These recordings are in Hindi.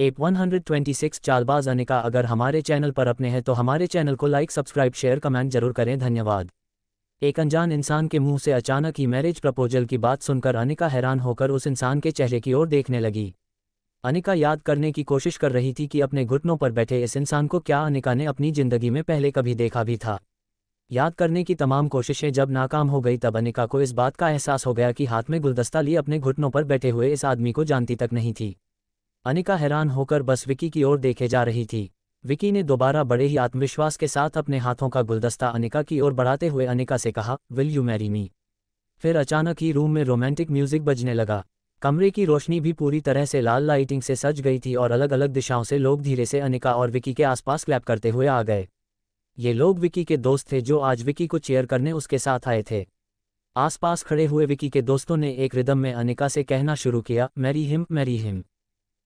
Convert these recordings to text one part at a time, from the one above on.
एप 126 चालबाज अनिका अगर हमारे चैनल पर अपने हैं तो हमारे चैनल को लाइक सब्सक्राइब शेयर कमेंट जरूर करें, धन्यवाद। एक अनजान इंसान के मुंह से अचानक ही मैरिज प्रपोजल की बात सुनकर अनिका हैरान होकर उस इंसान के चेहरे की ओर देखने लगी। अनिका याद करने की कोशिश कर रही थी कि अपने घुटनों पर बैठे इस इंसान को क्या अनिका ने अपनी जिंदगी में पहले कभी देखा भी था। याद करने की तमाम कोशिशें जब नाकाम हो गई तब अनिका को इस बात का एहसास हो गया कि हाथ में गुलदस्ता लिए अपने घुटनों पर बैठे हुए इस आदमी को जानती तक नहीं थी। अनिका हैरान होकर बस विकी की ओर देखे जा रही थी। विकी ने दोबारा बड़े ही आत्मविश्वास के साथ अपने हाथों का गुलदस्ता अनिका की ओर बढ़ाते हुए अनिका से कहा, विल यू मैरी मी। फिर अचानक ही रूम में रोमांटिक म्यूजिक बजने लगा। कमरे की रोशनी भी पूरी तरह से लाल लाइटिंग से सज गई थी और अलग अलग दिशाओं से लोग धीरे से अनिका और विकी के आसपास क्लैप करते हुए आ गए। ये लोग विकी के दोस्त थे जो आज विकी को चीयर करने उसके साथ आए थे। आसपास खड़े हुए विकी के दोस्तों ने एक रिदम में अनिका से कहना शुरू किया, मैरी हिम मैरी हिम।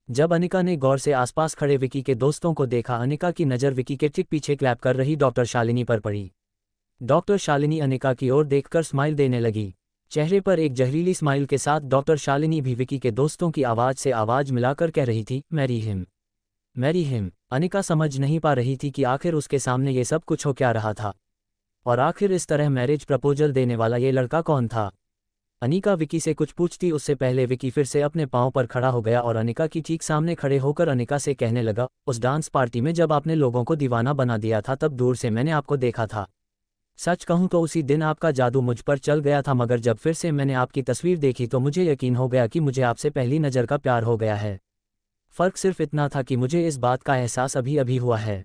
जब अनिका ने गौर से आसपास खड़े विकी के दोस्तों को देखा, अनिका की नज़र विकी के ठीक पीछे क्लैप कर रही डॉक्टर शालिनी पर पड़ी। डॉक्टर शालिनी अनिका की ओर देखकर स्माइल देने लगी। चेहरे पर एक जहरीली स्माइल के साथ डॉक्टर शालिनी भी विकी के दोस्तों की आवाज़ से आवाज़ मिलाकर कह रही थी, marry him marry him. Anika समझ नहीं पा रही थी कि आखिर उसके सामने ये सब कुछ हो क्या रहा था और आखिर इस तरह मैरिज प्रपोजल देने वाला ये लड़का कौन था। अनिका विकी से कुछ पूछती उससे पहले विकी फिर से अपने पांव पर खड़ा हो गया और अनिका की ठीक सामने खड़े होकर अनिका से कहने लगा, उस डांस पार्टी में जब आपने लोगों को दीवाना बना दिया था तब दूर से मैंने आपको देखा था। सच कहूं तो उसी दिन आपका जादू मुझ पर चल गया था, मगर जब फिर से मैंने आपकी तस्वीर देखी तो मुझे यकीन हो गया कि मुझे आपसे पहली नज़र का प्यार हो गया है। फ़र्क सिर्फ इतना था कि मुझे इस बात का एहसास अभी अभी हुआ है।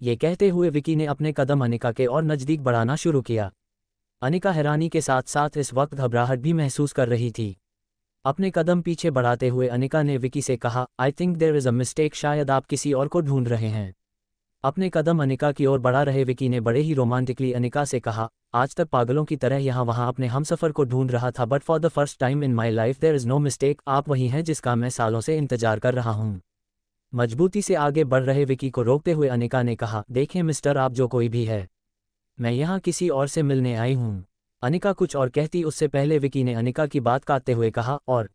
ये कहते हुए विकी ने अपने कदम अनिका के और नज़दीक बढ़ाना शुरू किया। अनिका हैरानी के साथ साथ इस वक्त घबराहट भी महसूस कर रही थी। अपने कदम पीछे बढ़ाते हुए अनिका ने विकी से कहा, I think there is a mistake, शायद आप किसी और को ढूंढ रहे हैं। अपने कदम अनिका की ओर बढ़ा रहे विकी ने बड़े ही रोमांटिकली अनिका से कहा, आज तक पागलों की तरह यहाँ वहाँ अपने हमसफ़र को ढूंढ रहा था, but for the first time in my life there is no mistake, आप वही हैं जिसका मैं सालों से इंतजार कर रहा हूँ। मजबूती से आगे बढ़ रहे विकी को रोकते हुए अनिका ने कहा, देखें मिस्टर, आप जो कोई भी है, मैं यहाँ किसी और से मिलने आई हूँ। अनिका कुछ और कहती उससे पहले विकी ने अनिका की बात काटते हुए कहा, और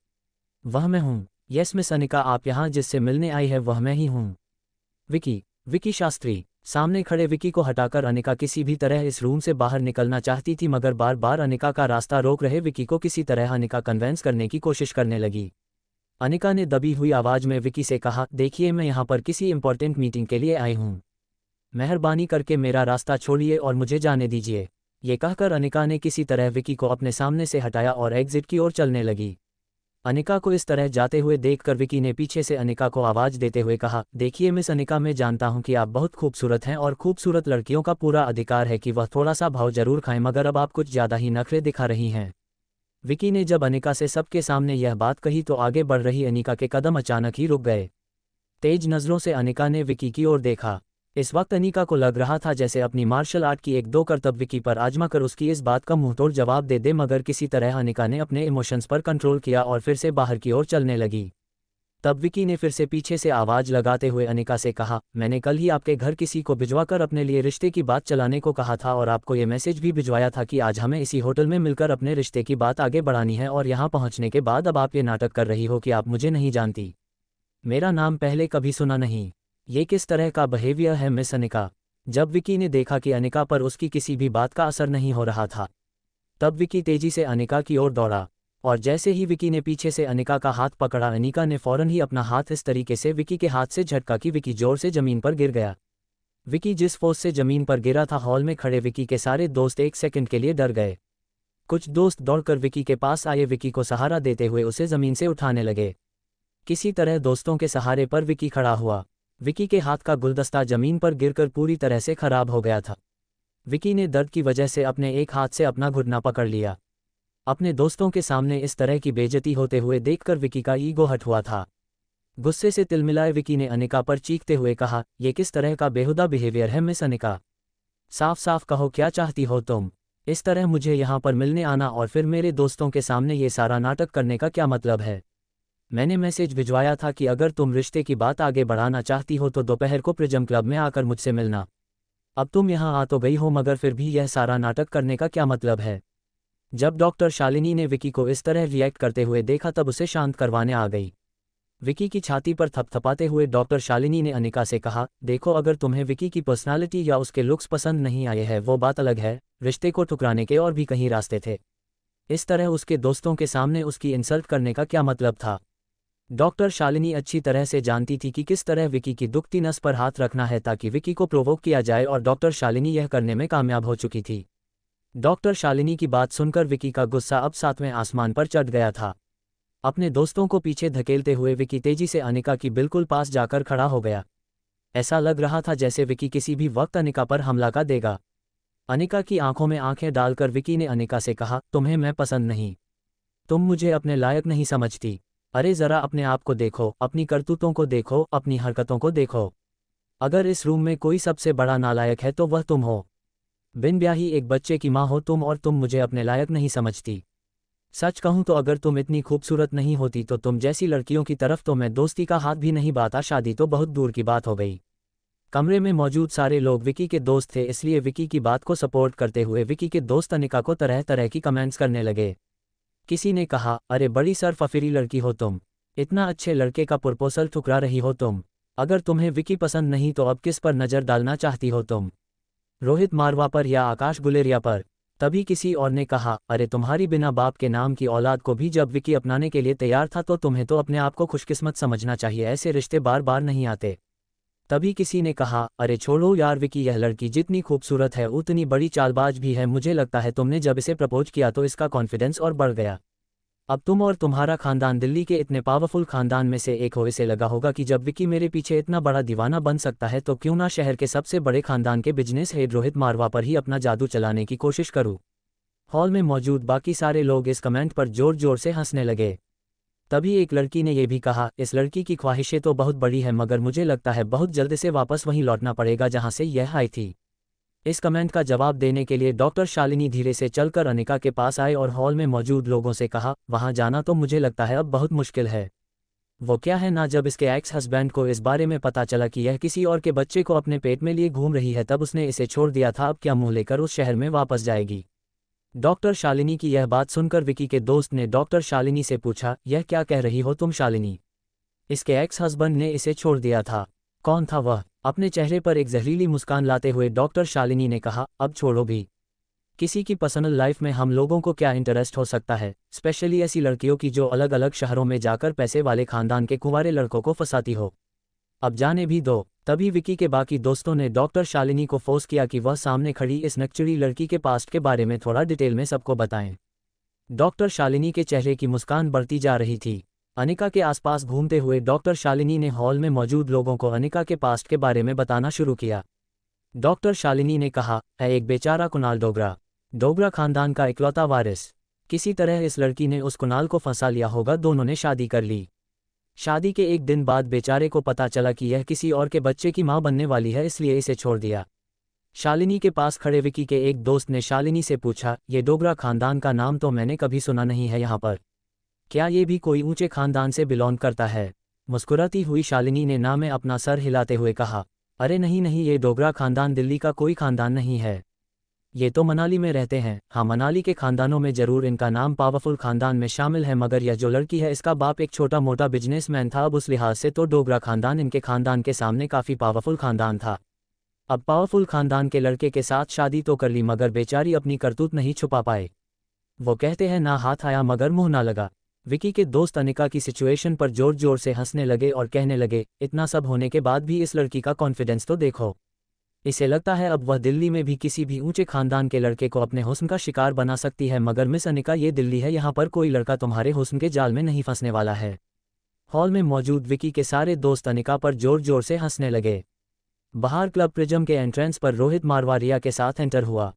वह मैं हूँ। यस मिस अनिका, आप यहाँ जिससे मिलने आई है वह मैं ही हूँ। विकी शास्त्री। सामने खड़े विकी को हटाकर अनिका किसी भी तरह इस रूम से बाहर निकलना चाहती थी, मगर बार बार अनिका का रास्ता रोक रहे विकी को किसी तरह अनिका कन्वेंस करने की कोशिश करने लगी। अनिका ने दबी हुई आवाज़ में विकी से कहा, देखिए मैं यहाँ पर किसी इंपॉर्टेंट मीटिंग के लिए आई हूँ, मेहरबानी करके मेरा रास्ता छोड़िए और मुझे जाने दीजिए। ये कहकर अनिका ने किसी तरह विकी को अपने सामने से हटाया और एग्जिट की ओर चलने लगी। अनिका को इस तरह जाते हुए देखकर विकी ने पीछे से अनिका को आवाज़ देते हुए कहा, देखिए मिस अनिका, मैं जानता हूं कि आप बहुत खूबसूरत हैं और खूबसूरत लड़कियों का पूरा अधिकार है कि वह थोड़ा सा भाव जरूर खाएं, मगर अब आप कुछ ज़्यादा ही नखरे दिखा रही हैं। विकी ने जब अनिका से सबके सामने यह बात कही तो आगे बढ़ रही अनिका के कदम अचानक ही रुक गए। तेज नज़रों से अनिका ने विकी की ओर देखा। इस वक्त अनिका को लग रहा था जैसे अपनी मार्शल आर्ट की एक दो करतब विकी पर आजमा कर उसकी इस बात का मुंहतोड़ जवाब दे दे, मगर किसी तरह अनिका ने अपने इमोशंस पर कंट्रोल किया और फिर से बाहर की ओर चलने लगी। तब विकी ने फिर से पीछे से आवाज़ लगाते हुए अनिका से कहा, मैंने कल ही आपके घर किसी को भिजवाकर अपने लिए रिश्ते की बात चलाने को कहा था और आपको ये मैसेज भी भिजवाया था कि आज हमें इसी होटल में मिलकर अपने रिश्ते की बात आगे बढ़ानी है, और यहाँ पहुँचने के बाद अब आप ये नाटक कर रही हो कि आप मुझे नहीं जानती, मेरा नाम पहले कभी सुना नहीं। ये किस तरह का बिहेवियर है मिस अनिका। जब विकी ने देखा कि अनिका पर उसकी किसी भी बात का असर नहीं हो रहा था, तब विकी तेजी से अनिका की ओर दौड़ा और जैसे ही विकी ने पीछे से अनिका का हाथ पकड़ा, अनिका ने फौरन ही अपना हाथ इस तरीके से विकी के हाथ से झटका कि विकी जोर से जमीन पर गिर गया। विकी जिस फोर्स से जमीन पर गिरा था, हॉल में खड़े विकी के सारे दोस्त एक सेकंड के लिए डर गए। कुछ दोस्त दौड़कर विकी के पास आए, विकी को सहारा देते हुए उसे जमीन से उठाने लगे। किसी तरह दोस्तों के सहारे पर विकी खड़ा हुआ। विकी के हाथ का गुलदस्ता जमीन पर गिरकर पूरी तरह से खराब हो गया था। विकी ने दर्द की वजह से अपने एक हाथ से अपना घुटना पकड़ लिया। अपने दोस्तों के सामने इस तरह की बेइज्जती होते हुए देखकर विकी का ईगो हर्ट हुआ था। गुस्से से तिलमिलाए विकी ने अनिका पर चीखते हुए कहा, यह किस तरह का बेहुदा बिहेवियर है मिस अनिका, साफ साफ कहो क्या चाहती हो तुम। इस तरह मुझे यहाँ पर मिलने आना और फिर मेरे दोस्तों के सामने ये सारा नाटक करने का क्या मतलब है। मैंने मैसेज भिजवाया था कि अगर तुम रिश्ते की बात आगे बढ़ाना चाहती हो तो दोपहर को प्रिज्म क्लब में आकर मुझसे मिलना। अब तुम यहाँ आ तो गई हो, मगर फिर भी यह सारा नाटक करने का क्या मतलब है। जब डॉक्टर शालिनी ने विकी को इस तरह रिएक्ट करते हुए देखा तब उसे शांत करवाने आ गई। विकी की छाती पर थपथपाते हुए डॉक्टर शालिनी ने अनिका से कहा, देखो अगर तुम्हें विकी की पर्सनालिटी या उसके लुक्स पसंद नहीं आए हैं वो बात अलग है, रिश्ते को ठुकराने के और भी कहीं रास्ते थे। इस तरह उसके दोस्तों के सामने उसकी इंसल्ट करने का क्या मतलब था? डॉक्टर शालिनी अच्छी तरह से जानती थी कि किस तरह विकी की दुखती नस पर हाथ रखना है ताकि विकी को प्रोवोक किया जाए और डॉक्टर शालिनी यह करने में कामयाब हो चुकी थी। डॉक्टर शालिनी की बात सुनकर विकी का गुस्सा अब सातवें आसमान पर चढ़ गया था। अपने दोस्तों को पीछे धकेलते हुए विकी तेजी से अनिका की बिल्कुल पास जाकर खड़ा हो गया। ऐसा लग रहा था जैसे विकी किसी भी वक्त अनिका पर हमला कर देगा। अनिका की आंखों में आंखें डालकर विकी ने अनिका से कहा, तुम्हें मैं पसंद नहीं, तुम मुझे अपने लायक नहीं समझती। अरे जरा अपने आप को देखो, अपनी करतूतों को देखो, अपनी हरकतों को देखो। अगर इस रूम में कोई सबसे बड़ा नालायक है तो वह तुम हो। बिन ब्याही एक बच्चे की माँ हो तुम और तुम मुझे अपने लायक नहीं समझती। सच कहूं तो अगर तुम इतनी खूबसूरत नहीं होती तो तुम जैसी लड़कियों की तरफ तो मैं दोस्ती का हाथ भी नहीं बढ़ाता, शादी तो बहुत दूर की बात हो गई। कमरे में मौजूद सारे लोग विकी के दोस्त थे, इसलिए विकी की बात को सपोर्ट करते हुए विकी के दोस्त अनिका को तरह तरह की कमेंट्स करने लगे। किसी ने कहा, अरे बड़ी सरफफिरी लड़की हो तुम, इतना अच्छे लड़के का प्रपोजल ठुकरा रही हो तुम। अगर तुम्हें विकी पसंद नहीं तो अब किस पर नज़र डालना चाहती हो तुम? रोहित मारवा पर या आकाश गुलेरिया पर? तभी किसी और ने कहा, अरे तुम्हारी बिना बाप के नाम की औलाद को भी जब विकी अपनाने के लिए तैयार था तो तुम्हें तो अपने आप को खुशकिस्मत समझना चाहिए, ऐसे रिश्ते बार बार नहीं आते। तभी किसी ने कहा, अरे छोड़ो यार, विकी यह लड़की जितनी खूबसूरत है उतनी बड़ी चालबाज भी है, मुझे लगता है तुमने जब इसे प्रपोज किया तो इसका कॉन्फिडेंस और बढ़ गया। अब तुम और तुम्हारा खानदान दिल्ली के इतने पावरफुल खानदान में से एक हो, इसे लगा होगा कि जब विकी मेरे पीछे इतना बड़ा दीवाना बन सकता है तो क्यों ना शहर के सबसे बड़े खानदान के बिजनेस हेड रोहित मारवा पर ही अपना जादू चलाने की कोशिश करूं। हॉल में मौजूद बाकी सारे लोग इस कमेंट पर जोर जोर से हंसने लगे। तभी एक लड़की ने यह भी कहा, इस लड़की की ख्वाहिशें तो बहुत बड़ी है मगर मुझे लगता है बहुत जल्द से वापस वहीं लौटना पड़ेगा जहां से यह आई थी। इस कमेंट का जवाब देने के लिए डॉक्टर शालिनी धीरे से चलकर अनिका के पास आए और हॉल में मौजूद लोगों से कहा, वहां जाना तो मुझे लगता है अब बहुत मुश्किल है। वो क्या है ना, जब इसके एक्स हस्बैंड को इस बारे में पता चला कि यह किसी और के बच्चे को अपने पेट में लिए घूम रही है तब उसने इसे छोड़ दिया था, अब क्या मुंह लेकर उस शहर में वापस जाएगी? डॉक्टर शालिनी की यह बात सुनकर विकी के दोस्त ने डॉक्टर शालिनी से पूछा, यह क्या कह रही हो तुम शालिनी? इसके एक्स हस्बैंड ने इसे छोड़ दिया था? कौन था वह? अपने चेहरे पर एक जहरीली मुस्कान लाते हुए डॉक्टर शालिनी ने कहा, अब छोड़ो भी, किसी की पर्सनल लाइफ में हम लोगों को क्या इंटरेस्ट हो सकता है, स्पेशली ऐसी लड़कियों की जो अलग अलग शहरों में जाकर पैसे वाले खानदान के कुंवारे लड़कों को फंसाती हो। अब जाने भी दो। तभी विकी के बाकी दोस्तों ने डॉक्टर शालिनी को फोर्स किया कि वह सामने खड़ी इस नकचुरी लड़की के पास्ट के बारे में थोड़ा डिटेल में सबको बताएं। डॉक्टर शालिनी के चेहरे की मुस्कान बढ़ती जा रही थी। अनिका के आसपास घूमते हुए डॉक्टर शालिनी ने हॉल में मौजूद लोगों को अनिका के पास्ट के बारे में बताना शुरू किया। डॉक्टर शालिनी ने कहा, है एक बेचारा कुणाल डोगरा, डोगरा खानदान का इकलौता वारिस। किसी तरह इस लड़की ने उस कुणाल को फंसा लिया होगा, दोनों ने शादी कर ली। शादी के एक दिन बाद बेचारे को पता चला कि यह किसी और के बच्चे की मां बनने वाली है, इसलिए इसे छोड़ दिया। शालिनी के पास खड़े विकी के एक दोस्त ने शालिनी से पूछा, ये डोगरा खानदान का नाम तो मैंने कभी सुना नहीं है यहाँ पर, क्या ये भी कोई ऊंचे खानदान से बिलोंग करता है? मुस्कुराती हुई शालिनी ने ना में अपना सर हिलाते हुए कहा, अरे नहीं नहीं, ये डोगरा खानदान दिल्ली का कोई खानदान नहीं है, ये तो मनाली में रहते हैं। हाँ, मनाली के खानदानों में जरूर इनका नाम पावरफुल खानदान में शामिल है, मगर यह जो लड़की है इसका बाप एक छोटा मोटा बिजनेसमैन था, अब उस लिहाज से तो डोगरा खानदान इनके खानदान के सामने काफ़ी पावरफुल खानदान था। अब पावरफुल खानदान के लड़के के साथ शादी तो कर ली मगर बेचारी अपनी करतूत नहीं छुपा पाए। वो कहते हैं ना हाथ आया मगर मुंह ना लगा। विकी के दोस्त अनिका की सिचुएशन पर जोर जोर से हंसने लगे और कहने लगे, इतना सब होने के बाद भी इस लड़की का कॉन्फिडेंस तो देखो, इसे लगता है अब वह दिल्ली में भी किसी भी ऊंचे खानदान के लड़के को अपने हुस्न का शिकार बना सकती है। मगर मिस अनिका, ये दिल्ली है, यहाँ पर कोई लड़का तुम्हारे हुस्न के जाल में नहीं फंसने वाला है। हॉल में मौजूद विकी के सारे दोस्त अनिका पर जोर जोर से हंसने लगे। बाहर क्लब प्रिज्म के एंट्रेंस पर रोहित मारवा रिया के साथ एंटर हुआ।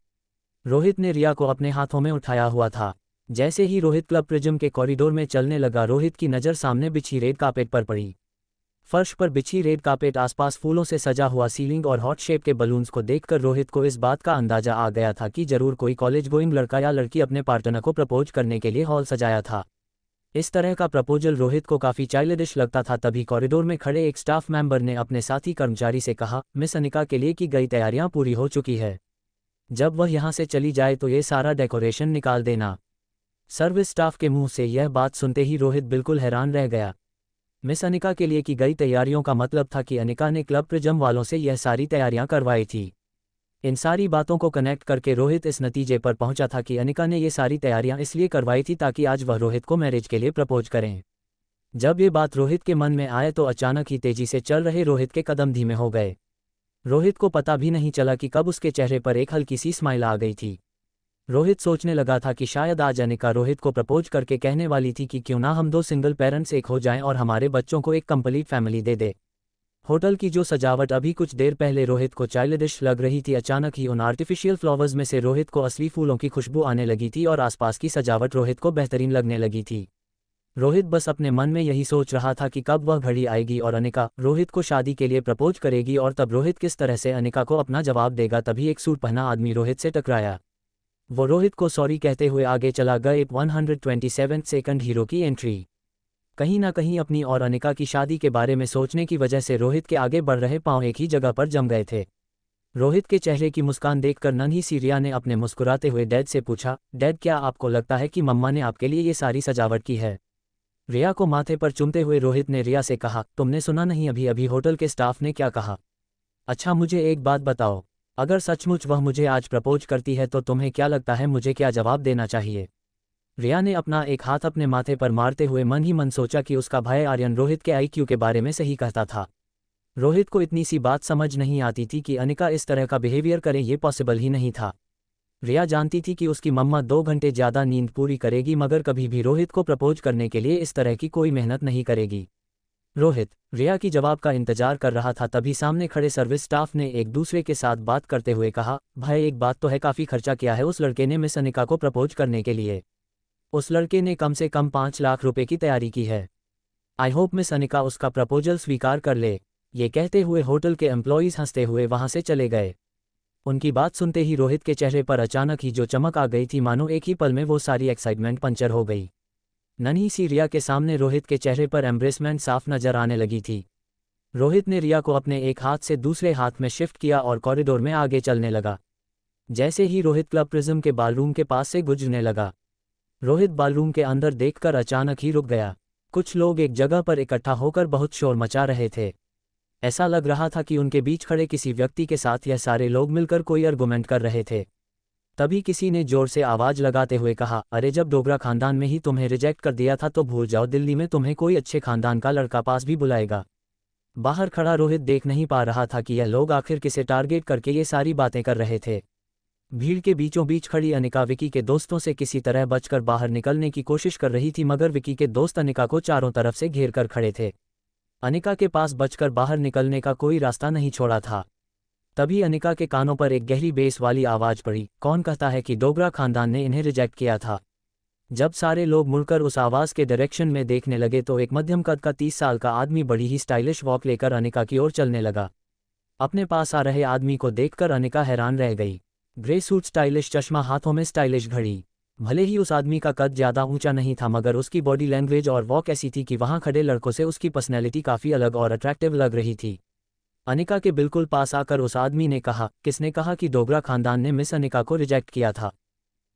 रोहित ने रिया को अपने हाथों में उठाया हुआ था। जैसे ही रोहित क्लब प्रिज्म के कॉरिडोर में चलने लगा, रोहित की नज़र सामने बिछी रेड कार्पेट पर पड़ी। फर्श पर बिछी रेड कार्पेट, आसपास फूलों से सजा हुआ सीलिंग और हॉट शेप के बलून्स को देखकर रोहित को इस बात का अंदाजा आ गया था कि जरूर कोई कॉलेज गोइंग लड़का या लड़की अपने पार्टनर को प्रपोज करने के लिए हॉल सजाया था। इस तरह का प्रपोजल रोहित को काफ़ी चाइल्डिश लगता था। तभी कॉरिडोर में खड़े एक स्टाफ मेंबर ने अपने साथी कर्मचारी से कहा, मिस अनिका के लिए की गई तैयारियां पूरी हो चुकी है, जब वह यहाँ से चली जाए तो ये सारा डेकोरेशन निकाल देना। सर्विस स्टाफ के मुंह से यह बात सुनते ही रोहित बिल्कुल हैरान रह गया। मिस अनिका के लिए की गई तैयारियों का मतलब था कि अनिका ने क्लब प्रिज्म वालों से यह सारी तैयारियां करवाई थी। इन सारी बातों को कनेक्ट करके रोहित इस नतीजे पर पहुंचा था कि अनिका ने ये सारी तैयारियां इसलिए करवाई थी ताकि आज वह रोहित को मैरिज के लिए प्रपोज करें। जब ये बात रोहित के मन में आए तो अचानक ही तेजी से चल रहे रोहित के कदम धीमे हो गए। रोहित को पता भी नहीं चला कि कब उसके चेहरे पर एक हल्की सी स्माइल आ गई थी। रोहित सोचने लगा था कि शायद आज अनिका रोहित को प्रपोज करके कहने वाली थी कि क्यों ना हम दो सिंगल पेरेंट्स एक हो जाएं और हमारे बच्चों को एक कंप्लीट फैमिली दे दे। होटल की जो सजावट अभी कुछ देर पहले रोहित को चाइल्डिश लग रही थी, अचानक ही उन आर्टिफिशियल फ्लावर्स में से रोहित को असली फूलों की खुशबू आने लगी थी और आसपास की सजावट रोहित को बेहतरीन लगने लगी थी। रोहित बस अपने मन में यही सोच रहा था कि कब वह घड़ी आएगी और अनिका रोहित को शादी के लिए प्रपोज करेगी और तब रोहित किस तरह से अनिका को अपना जवाब देगा। तभी एक सूट पहना आदमी रोहित से टकराया। वो रोहित को सॉरी कहते हुए आगे चला गया। 127 सेकंड हीरो की एंट्री। कहीं ना कहीं अपनी और अनिका की शादी के बारे में सोचने की वजह से रोहित के आगे बढ़ रहे पांव एक ही जगह पर जम गए थे। रोहित के चेहरे की मुस्कान देखकर नन्ही सी रिया ने अपने मुस्कुराते हुए डैड से पूछा, डैड क्या आपको लगता है कि मम्मा ने आपके लिए ये सारी सजावट की है? रिया को माथे पर चूमते हुए रोहित ने रिया से कहा, तुमने सुना नहीं अभी अभी होटल के स्टाफ ने क्या कहा? अच्छा मुझे एक बात बताओ, अगर सचमुच वह मुझे आज प्रपोज करती है तो तुम्हें क्या लगता है मुझे क्या जवाब देना चाहिए? रिया ने अपना एक हाथ अपने माथे पर मारते हुए मन ही मन सोचा कि उसका भाई आर्यन रोहित के आईक्यू के बारे में सही कहता था। रोहित को इतनी सी बात समझ नहीं आती थी कि अनिका इस तरह का बिहेवियर करे, ये पॉसिबल ही नहीं था। रिया जानती थी कि उसकी मम्मा 2 घंटे ज़्यादा नींद पूरी करेगी मगर कभी भी रोहित को प्रपोज करने के लिए इस तरह की कोई मेहनत नहीं करेगी। रोहित रिया की जवाब का इंतजार कर रहा था, तभी सामने खड़े सर्विस स्टाफ ने एक दूसरे के साथ बात करते हुए कहा, भाई एक बात तो है, काफ़ी खर्चा किया है उस लड़के ने मिस अनिका को प्रपोज करने के लिए। उस लड़के ने कम से कम 5 लाख रुपए की तैयारी की है। आई होप मिस अनिका उसका प्रपोजल स्वीकार कर ले। ये कहते हुए होटल के एम्प्लॉयज़ हंसते हुए वहां से चले गए। उनकी बात सुनते ही रोहित के चेहरे पर अचानक ही जो चमक आ गई थी, मानो एक ही पल में वो सारी एक्साइटमेंट पंचर हो गई। नन्ही सी रिया के सामने रोहित के चेहरे पर एम्ब्रेसमेंट साफ नजर आने लगी थी। रोहित ने रिया को अपने एक हाथ से दूसरे हाथ में शिफ्ट किया और कॉरिडोर में आगे चलने लगा। जैसे ही रोहित क्लब प्रिज्म के बालरूम के पास से गुजरने लगा, रोहित बालरूम के अंदर देखकर अचानक ही रुक गया। कुछ लोग एक जगह पर इकट्ठा होकर बहुत शोर मचा रहे थे। ऐसा लग रहा था कि उनके बीच खड़े किसी व्यक्ति के साथ यह सारे लोग मिलकर कोई आर्गुमेंट कर रहे थे। तभी किसी ने जोर से आवाज लगाते हुए कहा, अरे जब डोगरा खानदान में ही तुम्हें रिजेक्ट कर दिया था तो भूल जाओ, दिल्ली में तुम्हें कोई अच्छे खानदान का लड़का पास भी बुलाएगा। बाहर खड़ा रोहित देख नहीं पा रहा था कि यह लोग आखिर किसे टारगेट करके ये सारी बातें कर रहे थे। भीड़ के बीचों बीच खड़ी अनिका विकी के दोस्तों से किसी तरह बचकर बाहर निकलने की कोशिश कर रही थी मगर विकी के दोस्त अनिका को चारों तरफ से घेर कर खड़े थे। अनिका के पास बचकर बाहर निकलने का कोई रास्ता नहीं छोड़ा था। तभी अनिका के कानों पर एक गहरी बेस वाली आवाज पड़ी, कौन कहता है कि डोगरा खानदान ने इन्हें रिजेक्ट किया था? जब सारे लोग मुड़कर उस आवाज के डायरेक्शन में देखने लगे तो एक मध्यम कद का 30 साल का आदमी बड़ी ही स्टाइलिश वॉक लेकर अनिका की ओर चलने लगा। अपने पास आ रहे आदमी को देखकर अनिका हैरान रह गई। ग्रे सूट, स्टाइलिश चश्मा, हाथों में स्टाइलिश घड़ी। भले ही उस आदमी का कद ज़्यादा ऊंचा नहीं था मगर उसकी बॉडी लैंग्वेज और वॉक ऐसी थी कि वहां खड़े लड़कों से उसकी पर्सनैलिटी काफ़ी अलग और अट्रैक्टिव लग रही थी। अनिका के बिल्कुल पास आकर उस आदमी ने कहा, किसने कहा कि डोगरा खानदान ने मिस अनिका को रिजेक्ट किया था?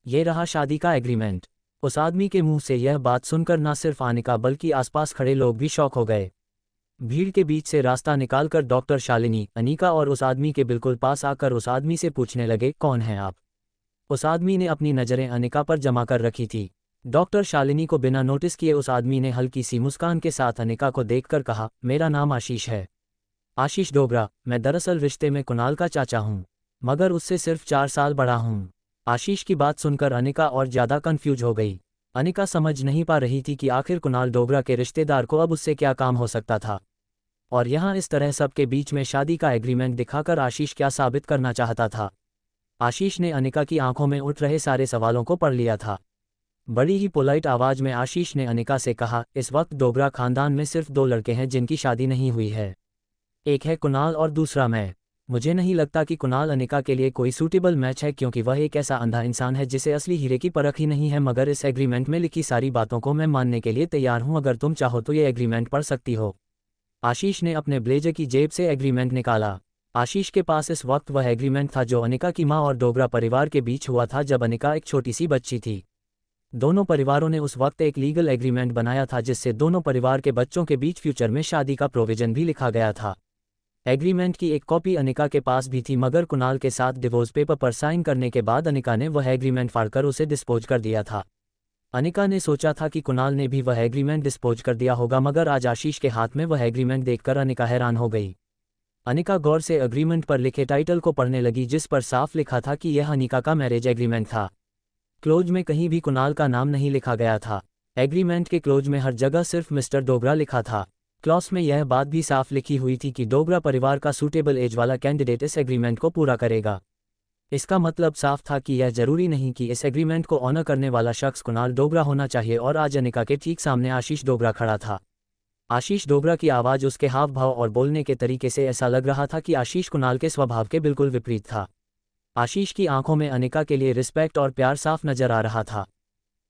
ये रहा शादी का एग्रीमेंट। उस आदमी के मुंह से यह बात सुनकर न सिर्फ अनिका बल्कि आसपास खड़े लोग भी शॉक हो गए। भीड़ के बीच से रास्ता निकालकर डॉक्टर शालिनी, अनिका और उस आदमी के बिल्कुल पास आकर उस आदमी से पूछने लगे, कौन हैं आप? उस आदमी ने अपनी नज़रें अनिका पर जमा कर रखी थी। डॉक्टर शालिनी को बिना नोटिस किए उस आदमी ने हल्की सी मुस्कान के साथ अनिका को देखकर कहा, मेरा नाम आशीष है, आशीष डोगरा। मैं दरअसल रिश्ते में कुणाल का चाचा हूँ, मगर उससे सिर्फ 4 साल बड़ा हूँ। आशीष की बात सुनकर अनिका और ज़्यादा कन्फ्यूज हो गई। अनिका समझ नहीं पा रही थी कि आखिर कुणाल डोगरा के रिश्तेदार को अब उससे क्या काम हो सकता था, और यहाँ इस तरह सबके बीच में शादी का एग्रीमेंट दिखाकर आशीष क्या साबित करना चाहता था। आशीष ने अनिका की आंखों में उठ रहे सारे सवालों को पढ़ लिया था। बड़ी ही पोलाइट आवाज में आशीष ने अनिका से कहा, इस वक्त डोगरा खानदान में सिर्फ 2 लड़के हैं जिनकी शादी नहीं हुई है। एक है कुणाल और दूसरा मैं। मुझे नहीं लगता कि कुणाल अनिका के लिए कोई सूटेबल मैच है, क्योंकि वह एक ऐसा अंधा इंसान है जिसे असली हीरे की परख ही नहीं है। मगर इस एग्रीमेंट में लिखी सारी बातों को मैं मानने के लिए तैयार हूँ। अगर तुम चाहो तो ये एग्रीमेंट पढ़ सकती हो। आशीष ने अपने ब्लेजर की जेब से एग्रीमेंट निकाला। आशीष के पास इस वक्त वह एग्रीमेंट था जो अनिका की मां और डोगरा परिवार के बीच हुआ था जब अनिका एक छोटी सी बच्ची थी। दोनों परिवारों ने उस वक्त एक लीगल एग्रीमेंट बनाया था जिससे दोनों परिवार के बच्चों के बीच फ्यूचर में शादी का प्रोविजन भी लिखा गया था। एग्रीमेंट की एक कॉपी अनिका के पास भी थी, मगर कुणाल के साथ डिवोर्स पेपर पर साइन करने के बाद अनिका ने वह एग्रीमेंट फाड़कर उसे डिस्पोज कर दिया था। अनिका ने सोचा था कि कुणाल ने भी वह एग्रीमेंट डिस्पोज कर दिया होगा, मगर आज आशीष के हाथ में वह एग्रीमेंट देखकर अनिका हैरान हो गई। अनिका गौर से एग्रीमेंट पर लिखे टाइटल को पढ़ने लगी, जिस पर साफ लिखा था कि यह अनिका का मैरिज एग्रीमेंट था। क्लोज में कहीं भी कुणाल का नाम नहीं लिखा गया था। एग्रीमेंट के क्लोज में हर जगह सिर्फ मिस्टर डोगरा लिखा था। क्लॉज में यह बात भी साफ लिखी हुई थी कि डोगरा परिवार का सूटेबल एज वाला कैंडिडेट इस एग्रीमेंट को पूरा करेगा। इसका मतलब साफ था कि यह जरूरी नहीं कि इस एग्रीमेंट को ऑनर करने वाला शख्स कुणाल डोगरा होना चाहिए। और आज अनिका के ठीक सामने आशीष डोगरा खड़ा था। आशीष डोगरा की आवाज़, उसके हाव भाव और बोलने के तरीके से ऐसा लग रहा था कि आशीष कुणाल के स्वभाव के बिल्कुल विपरीत था। आशीष की आंखों में अनिका के लिए रिस्पेक्ट और प्यार साफ नजर आ रहा था।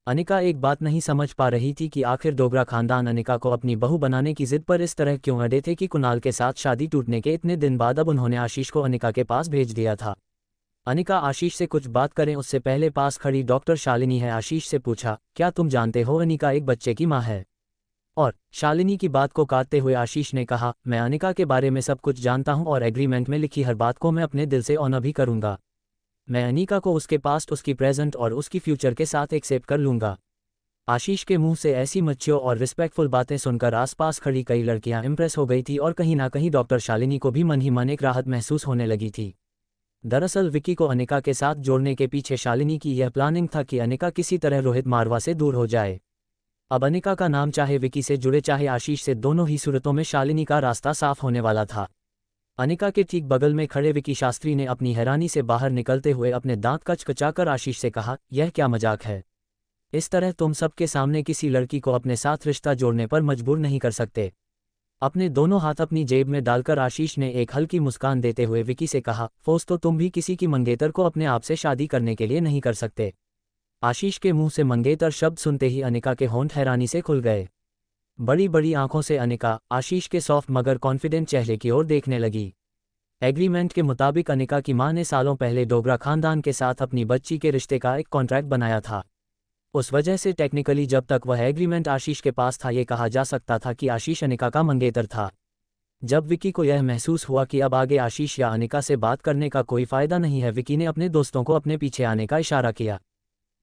अनिका एक बात नहीं समझ पा रही थी कि आखिर डोगरा खानदान अनिका को अपनी बहू बनाने की जिद पर इस तरह क्यों अड़े थे कि कुणाल के साथ शादी टूटने के इतने दिन बाद अब उन्होंने आशीष को अनिका के पास भेज दिया था। अनिका आशीष से कुछ बात करें उससे पहले पास खड़ी डॉक्टर शालिनी है आशीष से पूछा, क्या तुम जानते हो अनिका एक बच्चे की माँ है? और शालिनी की बात को काटते हुए आशीष ने कहा, मैं अनिका के बारे में सब कुछ जानता हूं और एग्रीमेंट में लिखी हर बात को मैं अपने दिल से ऑनर भी करूंगा। मैं अनिका को उसके पास्ट, उसकी प्रेजेंट और उसकी फ्यूचर के साथ एक्सेप्ट कर लूंगा। आशीष के मुंह से ऐसी मच्योर और रिस्पेक्टफुल बातें सुनकर आसपास खड़ी कई लड़कियां इंप्रेस हो गई थी और कहीं ना कहीं डॉक्टर शालिनी को भी मन ही मन एक राहत महसूस होने लगी थी। दरअसल विकी को अनिका के साथ जोड़ने के पीछे शालिनी की यह प्लानिंग था कि अनिका किसी तरह रोहित मारवा से दूर हो जाए। अब अनिका का नाम चाहे विकी से जुड़े चाहे आशीष से, दोनों ही सूरतों में शालिनी का रास्ता साफ होने वाला था। अनिका के ठीक बगल में खड़े विकी शास्त्री ने अपनी हैरानी से बाहर निकलते हुए अपने दांत कचकचाकर आशीष से कहा, यह क्या मजाक है? इस तरह तुम सबके सामने किसी लड़की को अपने साथ रिश्ता जोड़ने पर मजबूर नहीं कर सकते। अपने दोनों हाथ अपनी जेब में डालकर आशीष ने एक हल्की मुस्कान देते हुए विकी से कहा, फोर्स तो तुम भी किसी की मंगेतर को अपने आप से शादी करने के लिए नहीं कर सकते। आशीष के मुंह से मंगेतर शब्द सुनते ही अनिका के होंठ हैरानी से खुल गए। बड़ी बड़ी आंखों से अनिका आशीष के सॉफ्ट मगर कॉन्फिडेंट चेहरे की ओर देखने लगी। एग्रीमेंट के मुताबिक अनिका की मां ने सालों पहले डोगरा खानदान के साथ अपनी बच्ची के रिश्ते का एक कॉन्ट्रैक्ट बनाया था। उस वजह से टेक्निकली जब तक वह एग्रीमेंट आशीष के पास था, ये कहा जा सकता था कि आशीष अनिका का मंगेतर था। जब विकी को यह महसूस हुआ कि अब आगे आशीष या अनिका से बात करने का कोई फायदा नहीं है, विकी ने अपने दोस्तों को अपने पीछे आने का इशारा किया।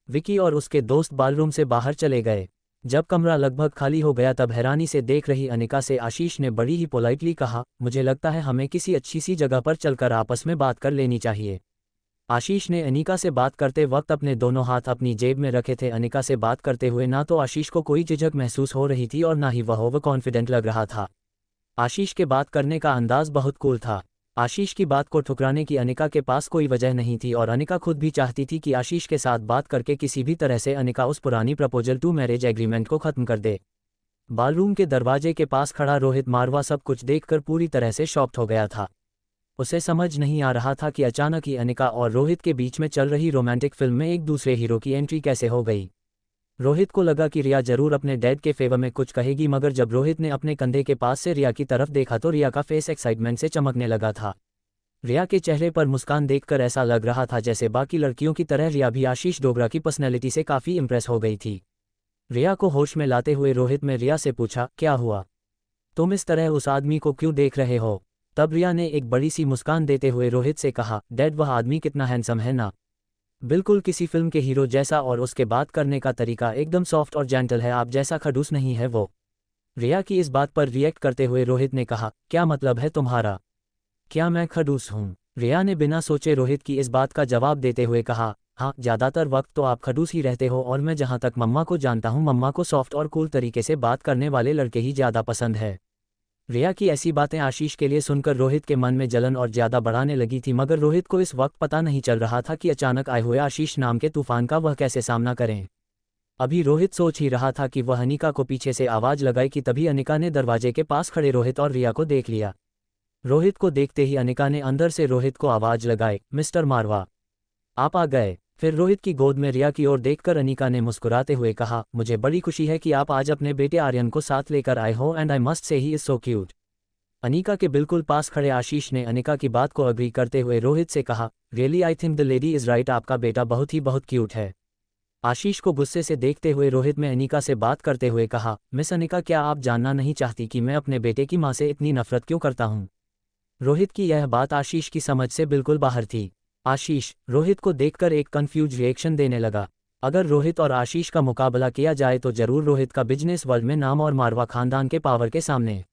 विकी और उसके दोस्त बालरूम से बाहर चले गए। जब कमरा लगभग खाली हो गया तब हैरानी से देख रही अनिका से आशीष ने बड़ी ही पोलाइटली कहा, मुझे लगता है हमें किसी अच्छी सी जगह पर चलकर आपस में बात कर लेनी चाहिए। आशीष ने अनिका से बात करते वक्त अपने दोनों हाथ अपनी जेब में रखे थे। अनिका से बात करते हुए ना तो आशीष को कोई झिझक महसूस हो रही थी और ना ही वह ओवर कॉन्फिडेंट लग रहा था। आशीष के बात करने का अंदाज बहुत कूल था। आशीष की बात को ठुकराने की अनिका के पास कोई वजह नहीं थी और अनिका खुद भी चाहती थी कि आशीष के साथ बात करके किसी भी तरह से अनिका उस पुरानी प्रपोजल टू मैरिज एग्रीमेंट को खत्म कर दे। बालरूम के दरवाजे के पास खड़ा रोहित मारवा सब कुछ देखकर पूरी तरह से शॉक्ड हो गया था। उसे समझ नहीं आ रहा था कि अचानक ही अनिका और रोहित के बीच में चल रही रोमांटिक फिल्म में एक दूसरे हीरो की एंट्री कैसे हो गई। रोहित को लगा कि रिया जरूर अपने डैड के फेवर में कुछ कहेगी, मगर जब रोहित ने अपने कंधे के पास से रिया की तरफ देखा तो रिया का फेस एक्साइटमेंट से चमकने लगा था। रिया के चेहरे पर मुस्कान देखकर ऐसा लग रहा था जैसे बाकी लड़कियों की तरह रिया भी आशीष डोगरा की पर्सनैलिटी से काफ़ी इंप्रेस हो गई थी। रिया को होश में लाते हुए रोहित ने रिया से पूछा, क्या हुआ? तुम इस तरह उस आदमी को क्यों देख रहे हो? तब रिया ने एक बड़ी सी मुस्कान देते हुए रोहित से कहा, डैड वह आदमी कितना हैंडसम है ना, बिल्कुल किसी फिल्म के हीरो जैसा, और उसके बात करने का तरीका एकदम सॉफ्ट और जेंटल है, आप जैसा खड़ूस नहीं है वो। रिया की इस बात पर रिएक्ट करते हुए रोहित ने कहा, क्या मतलब है तुम्हारा? क्या मैं खड़ूस हूँ? रिया ने बिना सोचे रोहित की इस बात का जवाब देते हुए कहा, हाँ ज़्यादातर वक्त तो आप खड़ूस ही रहते हो, और मैं जहाँ तक मम्मा को जानता हूँ मम्मा को सॉफ्ट और कूल तरीके से बात करने वाले लड़के ही ज़्यादा पसंद है। रिया की ऐसी बातें आशीष के लिए सुनकर रोहित के मन में जलन और ज़्यादा बढ़ाने लगी थी, मगर रोहित को इस वक्त पता नहीं चल रहा था कि अचानक आए हुए आशीष नाम के तूफान का वह कैसे सामना करें। अभी रोहित सोच ही रहा था कि वह अनिका को पीछे से आवाज़ लगाई कि तभी अनिका ने दरवाजे के पास खड़े रोहित और रिया को देख लिया। रोहित को देखते ही अनिका ने अंदर से रोहित को आवाज़ लगाई, मिस्टर मारवा आप आ गए। फिर रोहित की गोद में रिया की ओर देखकर अनिका ने मुस्कुराते हुए कहा, मुझे बड़ी खुशी है कि आप आज अपने बेटे आर्यन को साथ लेकर आए हो, and I must say he is so cute. Anika के बिल्कुल पास खड़े आशीष ने अनिका की बात को अग्री करते हुए रोहित से कहा, really I think the lady is right, आपका बेटा बहुत क्यूट है। आशीष को गुस्से से देखते हुए रोहित ने अनिका से बात करते हुए कहा, मिस अनिका, क्या आप जानना नहीं चाहती कि मैं अपने बेटे की माँ से इतनी नफरत क्यों करता हूँ? रोहित की यह बात आशीष की समझ से बिल्कुल बाहर थी। आशीष रोहित को देखकर एक कंफ्यूज रिएक्शन देने लगा। अगर रोहित और आशीष का मुकाबला किया जाए तो जरूर रोहित का बिजनेस वर्ल्ड में नाम और मारवा खानदान के पावर के सामने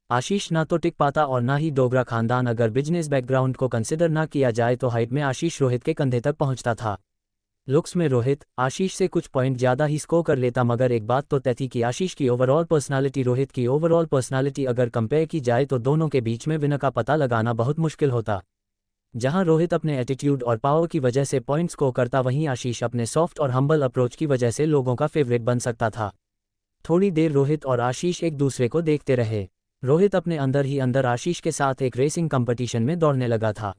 आशीष ना तो टिक पाता और ना ही डोगरा खानदान। अगर बिजनेस बैकग्राउंड को कंसिडर ना किया जाए तो हाइट में आशीष रोहित के कंधे तक पहुंचता था। लुक्स में रोहित आशीष से कुछ पॉइंट ज़्यादा ही स्कोर कर लेता, मगर एक बात तो तय थी कि आशीष की ओवरऑल पर्सनालिटी रोहित की ओवरऑल पर्सनालिटी अगर कंपेयर की जाए तो दोनों के बीच में विनर का पता लगाना बहुत मुश्किल होता। जहां रोहित अपने एटीट्यूड और पावर की वजह से पॉइंट्स स्कोर करता, वहीं आशीष अपने सॉफ्ट और हम्बल अप्रोच की वजह से लोगों का फेवरेट बन सकता था। थोड़ी देर रोहित और आशीष एक दूसरे को देखते रहे। रोहित अपने अंदर ही अंदर आशीष के साथ एक रेसिंग कंपटीशन में दौड़ने लगा था।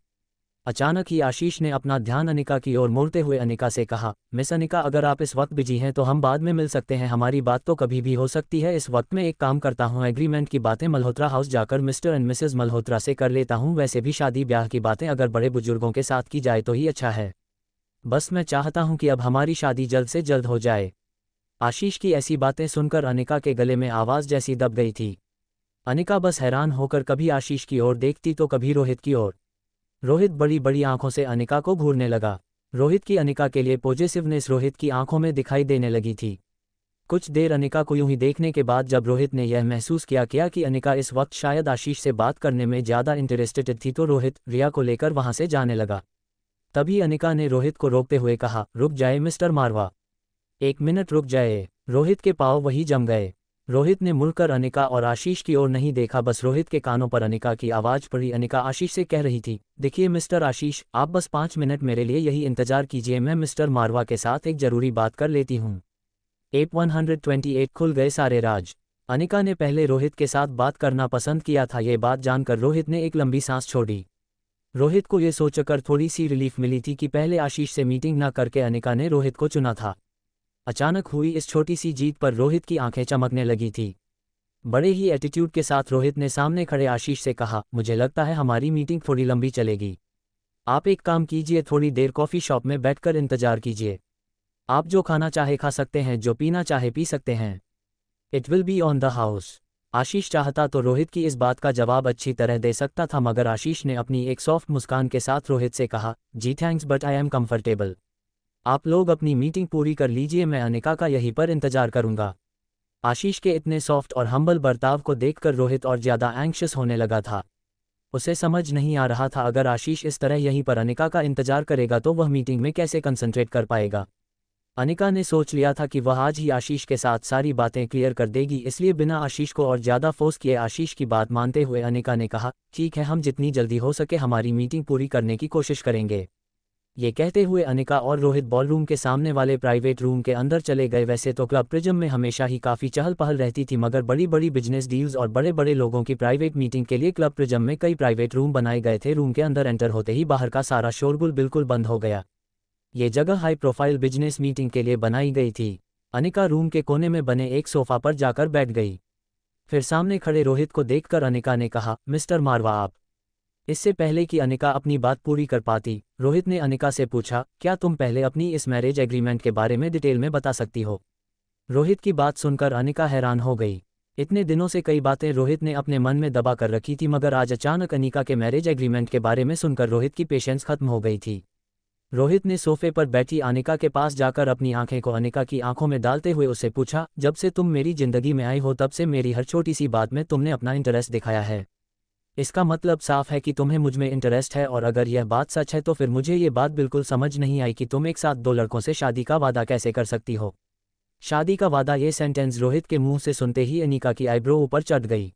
अचानक ही आशीष ने अपना ध्यान अनिका की ओर मोड़ते हुए अनिका से कहा, मिस अनिका, अगर आप इस वक्त बिजी हैं तो हम बाद में मिल सकते हैं, हमारी बात तो कभी भी हो सकती है। इस वक्त मैं एक काम करता हूँ, एग्रीमेंट की बातें मल्होत्रा हाउस जाकर मिस्टर एंड मिसेज मल्होत्रा से कर लेता हूँ। वैसे भी शादी ब्याह की बातें अगर बड़े बुजुर्गों के साथ की जाए तो ही अच्छा है। बस मैं चाहता हूँ कि अब हमारी शादी जल्द से जल्द हो जाए। आशीष की ऐसी बातें सुनकर अनिका के गले में आवाज़ जैसी दब गई थी। अनिका बस हैरान होकर कभी आशीष की ओर देखती तो कभी रोहित की ओर। रोहित बड़ी बड़ी आंखों से अनिका को घूरने लगा। रोहित की अनिका के लिए पॉजिटिवनेस रोहित की आंखों में दिखाई देने लगी थी। कुछ देर अनिका को यूं ही देखने के बाद जब रोहित ने यह महसूस किया कि अनिका इस वक्त शायद आशीष से बात करने में ज़्यादा इंटरेस्टेड थी, तो रोहित रिया को लेकर वहां से जाने लगा। तभी अनिका ने रोहित को रोकते हुए कहा, रुक जाए मिस्टर मारवा, 1 मिनट रुक जाए। रोहित के पाँव वही जम गए। रोहित ने मुड़कर अनिका और आशीष की ओर नहीं देखा, बस रोहित के कानों पर अनिका की आवाज़ पड़ी। अनिका आशीष से कह रही थी, देखिए मिस्टर आशीष, आप बस 5 मिनट मेरे लिए यही इंतजार कीजिए, मैं मिस्टर मारवा के साथ एक ज़रूरी बात कर लेती हूँ। एप 128 खुल गए सारे राज। अनिका ने पहले रोहित के साथ बात करना पसंद किया था। ये बात जानकर रोहित ने एक लंबी सांस छोड़ी। रोहित को ये सोचकर थोड़ी सी रिलीफ मिली थी कि पहले आशीष से मीटिंग न करके अनिका ने रोहित को चुना था। अचानक हुई इस छोटी सी जीत पर रोहित की आंखें चमकने लगी थी। बड़े ही एटीट्यूड के साथ रोहित ने सामने खड़े आशीष से कहा, मुझे लगता है हमारी मीटिंग थोड़ी लंबी चलेगी। आप एक काम कीजिए, थोड़ी देर कॉफ़ी शॉप में बैठकर इंतजार कीजिए। आप जो खाना चाहे खा सकते हैं, जो पीना चाहे पी सकते हैं। It will be on the house. Ashish चाहता तो रोहित की इस बात का जवाब अच्छी तरह दे सकता था, मगर आशीष ने अपनी एक सॉफ्ट मुस्कान के साथ रोहित से कहा, जी thanks but I am comfortable. आप लोग अपनी मीटिंग पूरी कर लीजिए, मैं अनिका का यहीं पर इंतजार करूंगा। आशीष के इतने सॉफ्ट और हम्बल बर्ताव को देखकर रोहित और ज़्यादा एंग्शियस होने लगा था। उसे समझ नहीं आ रहा था, अगर आशीष इस तरह यहीं पर अनिका का इंतजार करेगा तो वह मीटिंग में कैसे कंसंट्रेट कर पाएगा। अनिका ने सोच लिया था कि वह आज ही आशीष के साथ सारी बातें क्लियर कर देगी, इसलिए बिना आशीष को और ज़्यादा फोर्स किए आशीष की बात मानते हुए अनिका ने कहा, ठीक है, हम जितनी जल्दी हो सके हमारी मीटिंग पूरी करने की कोशिश करेंगे। ये कहते हुए अनिका और रोहित बॉलरूम के सामने वाले प्राइवेट रूम के अंदर चले गए। वैसे तो क्लब प्रिज्म में हमेशा ही काफ़ी चहल पहल रहती थी, मगर बड़ी बड़ी बिजनेस डील्स और बड़े बड़े लोगों की प्राइवेट मीटिंग के लिए क्लब प्रिज्म में कई प्राइवेट रूम बनाए गए थे। रूम के अंदर एंटर होते ही बाहर का सारा शोरगुल बिल्कुल बंद हो गया। ये जगह हाई प्रोफाइल बिजनेस मीटिंग के लिए बनाई गई थी। अनिका रूम के कोने में बने एक सोफा पर जाकर बैठ गई। फिर सामने खड़े रोहित को देखकर अनिका ने कहा, मिस्टर मारवा आप। इससे पहले कि अनिका अपनी बात पूरी कर पाती, रोहित ने अनिका से पूछा, क्या तुम पहले अपनी इस मैरिज एग्रीमेंट के बारे में डिटेल में बता सकती हो? रोहित की बात सुनकर अनिका हैरान हो गई। इतने दिनों से कई बातें रोहित ने अपने मन में दबा कर रखी थी, मगर आज अचानक अनिका के मैरिज एग्रीमेंट के बारे में सुनकर रोहित की पेशेंस खत्म हो गई थी। रोहित ने सोफे पर बैठी अनिका के पास जाकर अपनी आंखें को अनिका की आंखों में डालते हुए उससे पूछा, जब से तुम मेरी जिंदगी में आई हो तब से मेरी हर छोटी सी बात में तुमने अपना इंटरेस्ट दिखाया है। इसका मतलब साफ है कि तुम्हें मुझ में इंटरेस्ट है, और अगर यह बात सच है तो फिर मुझे ये बात बिल्कुल समझ नहीं आई कि तुम एक साथ 2 लड़कों से शादी का वादा कैसे कर सकती हो। शादी का वादा, ये सेंटेंस रोहित के मुंह से सुनते ही अनिका की आईब्रो ऊपर चढ़ गई।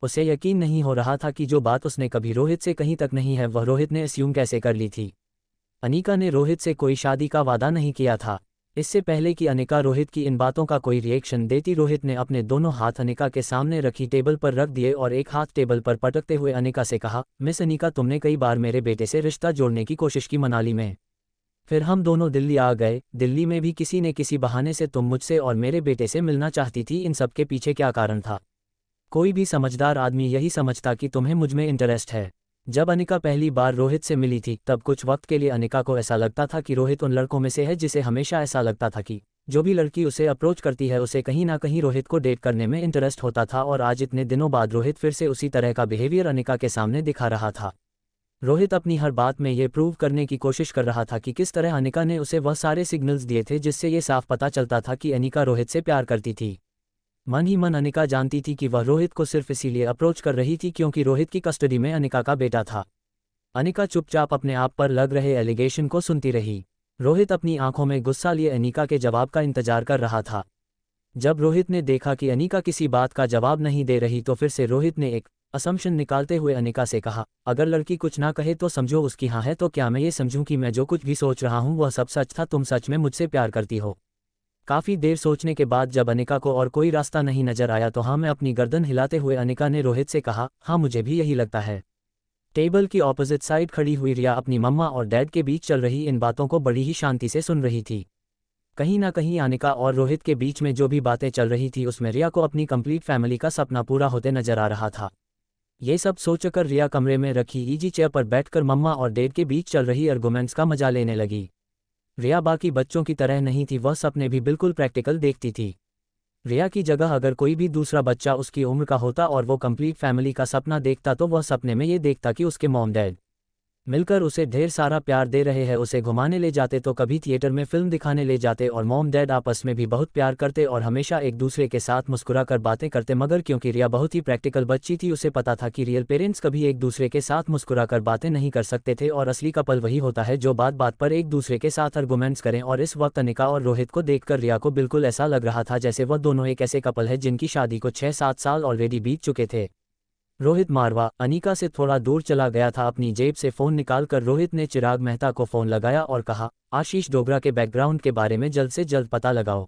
उसे यकीन नहीं हो रहा था कि जो बात उसने कभी रोहित से कहीं तक नहीं है वह रोहित ने अस्यूम कैसे कर ली थी। अनिका ने रोहित से कोई शादी का वादा नहीं किया था। इससे पहले कि अनिका रोहित की इन बातों का कोई रिएक्शन देती, रोहित ने अपने दोनों हाथ अनिका के सामने रखी टेबल पर रख दिए और एक हाथ टेबल पर पटकते हुए अनिका से कहा, मिस अनिका, तुमने कई बार मेरे बेटे से रिश्ता जोड़ने की कोशिश की मनाली में। फिर हम दोनों दिल्ली आ गए। दिल्ली में भी किसी न किसी बहाने से तुम मुझसे और मेरे बेटे से मिलना चाहती थी। इन सब के पीछे क्या कारण था? कोई भी समझदार आदमी यही समझता कि तुम्हें मुझ में इंटरेस्ट है। जब अनिका पहली बार रोहित से मिली थी तब कुछ वक्त के लिए अनिका को ऐसा लगता था कि रोहित उन लड़कों में से है जिसे हमेशा ऐसा लगता था कि जो भी लड़की उसे अप्रोच करती है उसे कहीं ना कहीं रोहित को डेट करने में इंटरेस्ट होता था। और आज इतने दिनों बाद रोहित फिर से उसी तरह का बिहेवियर अनिका के सामने दिखा रहा था। रोहित अपनी हर बात में ये प्रूव करने की कोशिश कर रहा था कि किस तरह अनिका ने उसे वह सारे सिग्नल्स दिए थे जिससे ये साफ पता चलता था कि अनिका रोहित से प्यार करती थी। मन ही मन अनिका जानती थी कि वह रोहित को सिर्फ इसीलिए अप्रोच कर रही थी क्योंकि रोहित की कस्टडी में अनिका का बेटा था। अनिका चुपचाप अपने आप पर लग रहे एलिगेशन को सुनती रही। रोहित अपनी आंखों में गुस्सा लिए अनिका के जवाब का इंतजार कर रहा था। जब रोहित ने देखा कि अनिका किसी बात का जवाब नहीं दे रही तो फिर से रोहित ने एक असम्पशन निकालते हुए अनिका से कहा, अगर लड़की कुछ ना कहे तो समझो उसकी हाँ है, तो क्या मैं ये समझूं कि मैं जो कुछ भी सोच रहा हूँ वह सब सच था? तुम सच में मुझसे प्यार करती हो? काफ़ी देर सोचने के बाद जब अनिका को और कोई रास्ता नहीं नजर आया तो हाँ मैं अपनी गर्दन हिलाते हुए अनिका ने रोहित से कहा, हाँ मुझे भी यही लगता है। टेबल की ऑपोजिट साइड खड़ी हुई रिया अपनी मम्मा और डैड के बीच चल रही इन बातों को बड़ी ही शांति से सुन रही थी। कहीं ना कहीं अनिका और रोहित के बीच में जो भी बातें चल रही थी उसमें रिया को अपनी कंप्लीट फैमिली का सपना पूरा होते नजर आ रहा था। ये सब सोचकर रिया कमरे में रखी इजी चेयर पर बैठकर मम्मा और डैड के बीच चल रही आर्गुमेंट्स का मजा लेने लगी। रिया बाकी बच्चों की तरह नहीं थी, वह सपने भी बिल्कुल प्रैक्टिकल देखती थी। रिया की जगह अगर कोई भी दूसरा बच्चा उसकी उम्र का होता और वो कंप्लीट फैमिली का सपना देखता तो वह सपने में ये देखता कि उसके मॉम डैड मिलकर उसे ढेर सारा प्यार दे रहे हैं, उसे घुमाने ले जाते तो कभी थिएटर में फिल्म दिखाने ले जाते और मॉम डैड आपस में भी बहुत प्यार करते और हमेशा एक दूसरे के साथ मुस्कुरा कर बातें करते। मगर क्योंकि रिया बहुत ही प्रैक्टिकल बच्ची थी उसे पता था कि रियल पेरेंट्स कभी एक दूसरे के साथ मुस्कुरा कर बातें नहीं कर सकते थे और असली कपल वही होता है जो बात बात पर एक दूसरे के साथ आर्गुमेंट्स करें। और इस वक्त अनिका और रोहित को देखकर रिया को बिल्कुल ऐसा लग रहा था जैसे वह दोनों एक ऐसे कपल है जिनकी शादी को 6-7 साल ऑलरेडी बीत चुके थे। रोहित मारवा अनिका से थोड़ा दूर चला गया था। अपनी जेब से फ़ोन निकालकर रोहित ने चिराग मेहता को फ़ोन लगाया और कहा, आशीष डोगरा के बैकग्राउंड के बारे में जल्द से जल्द पता लगाओ।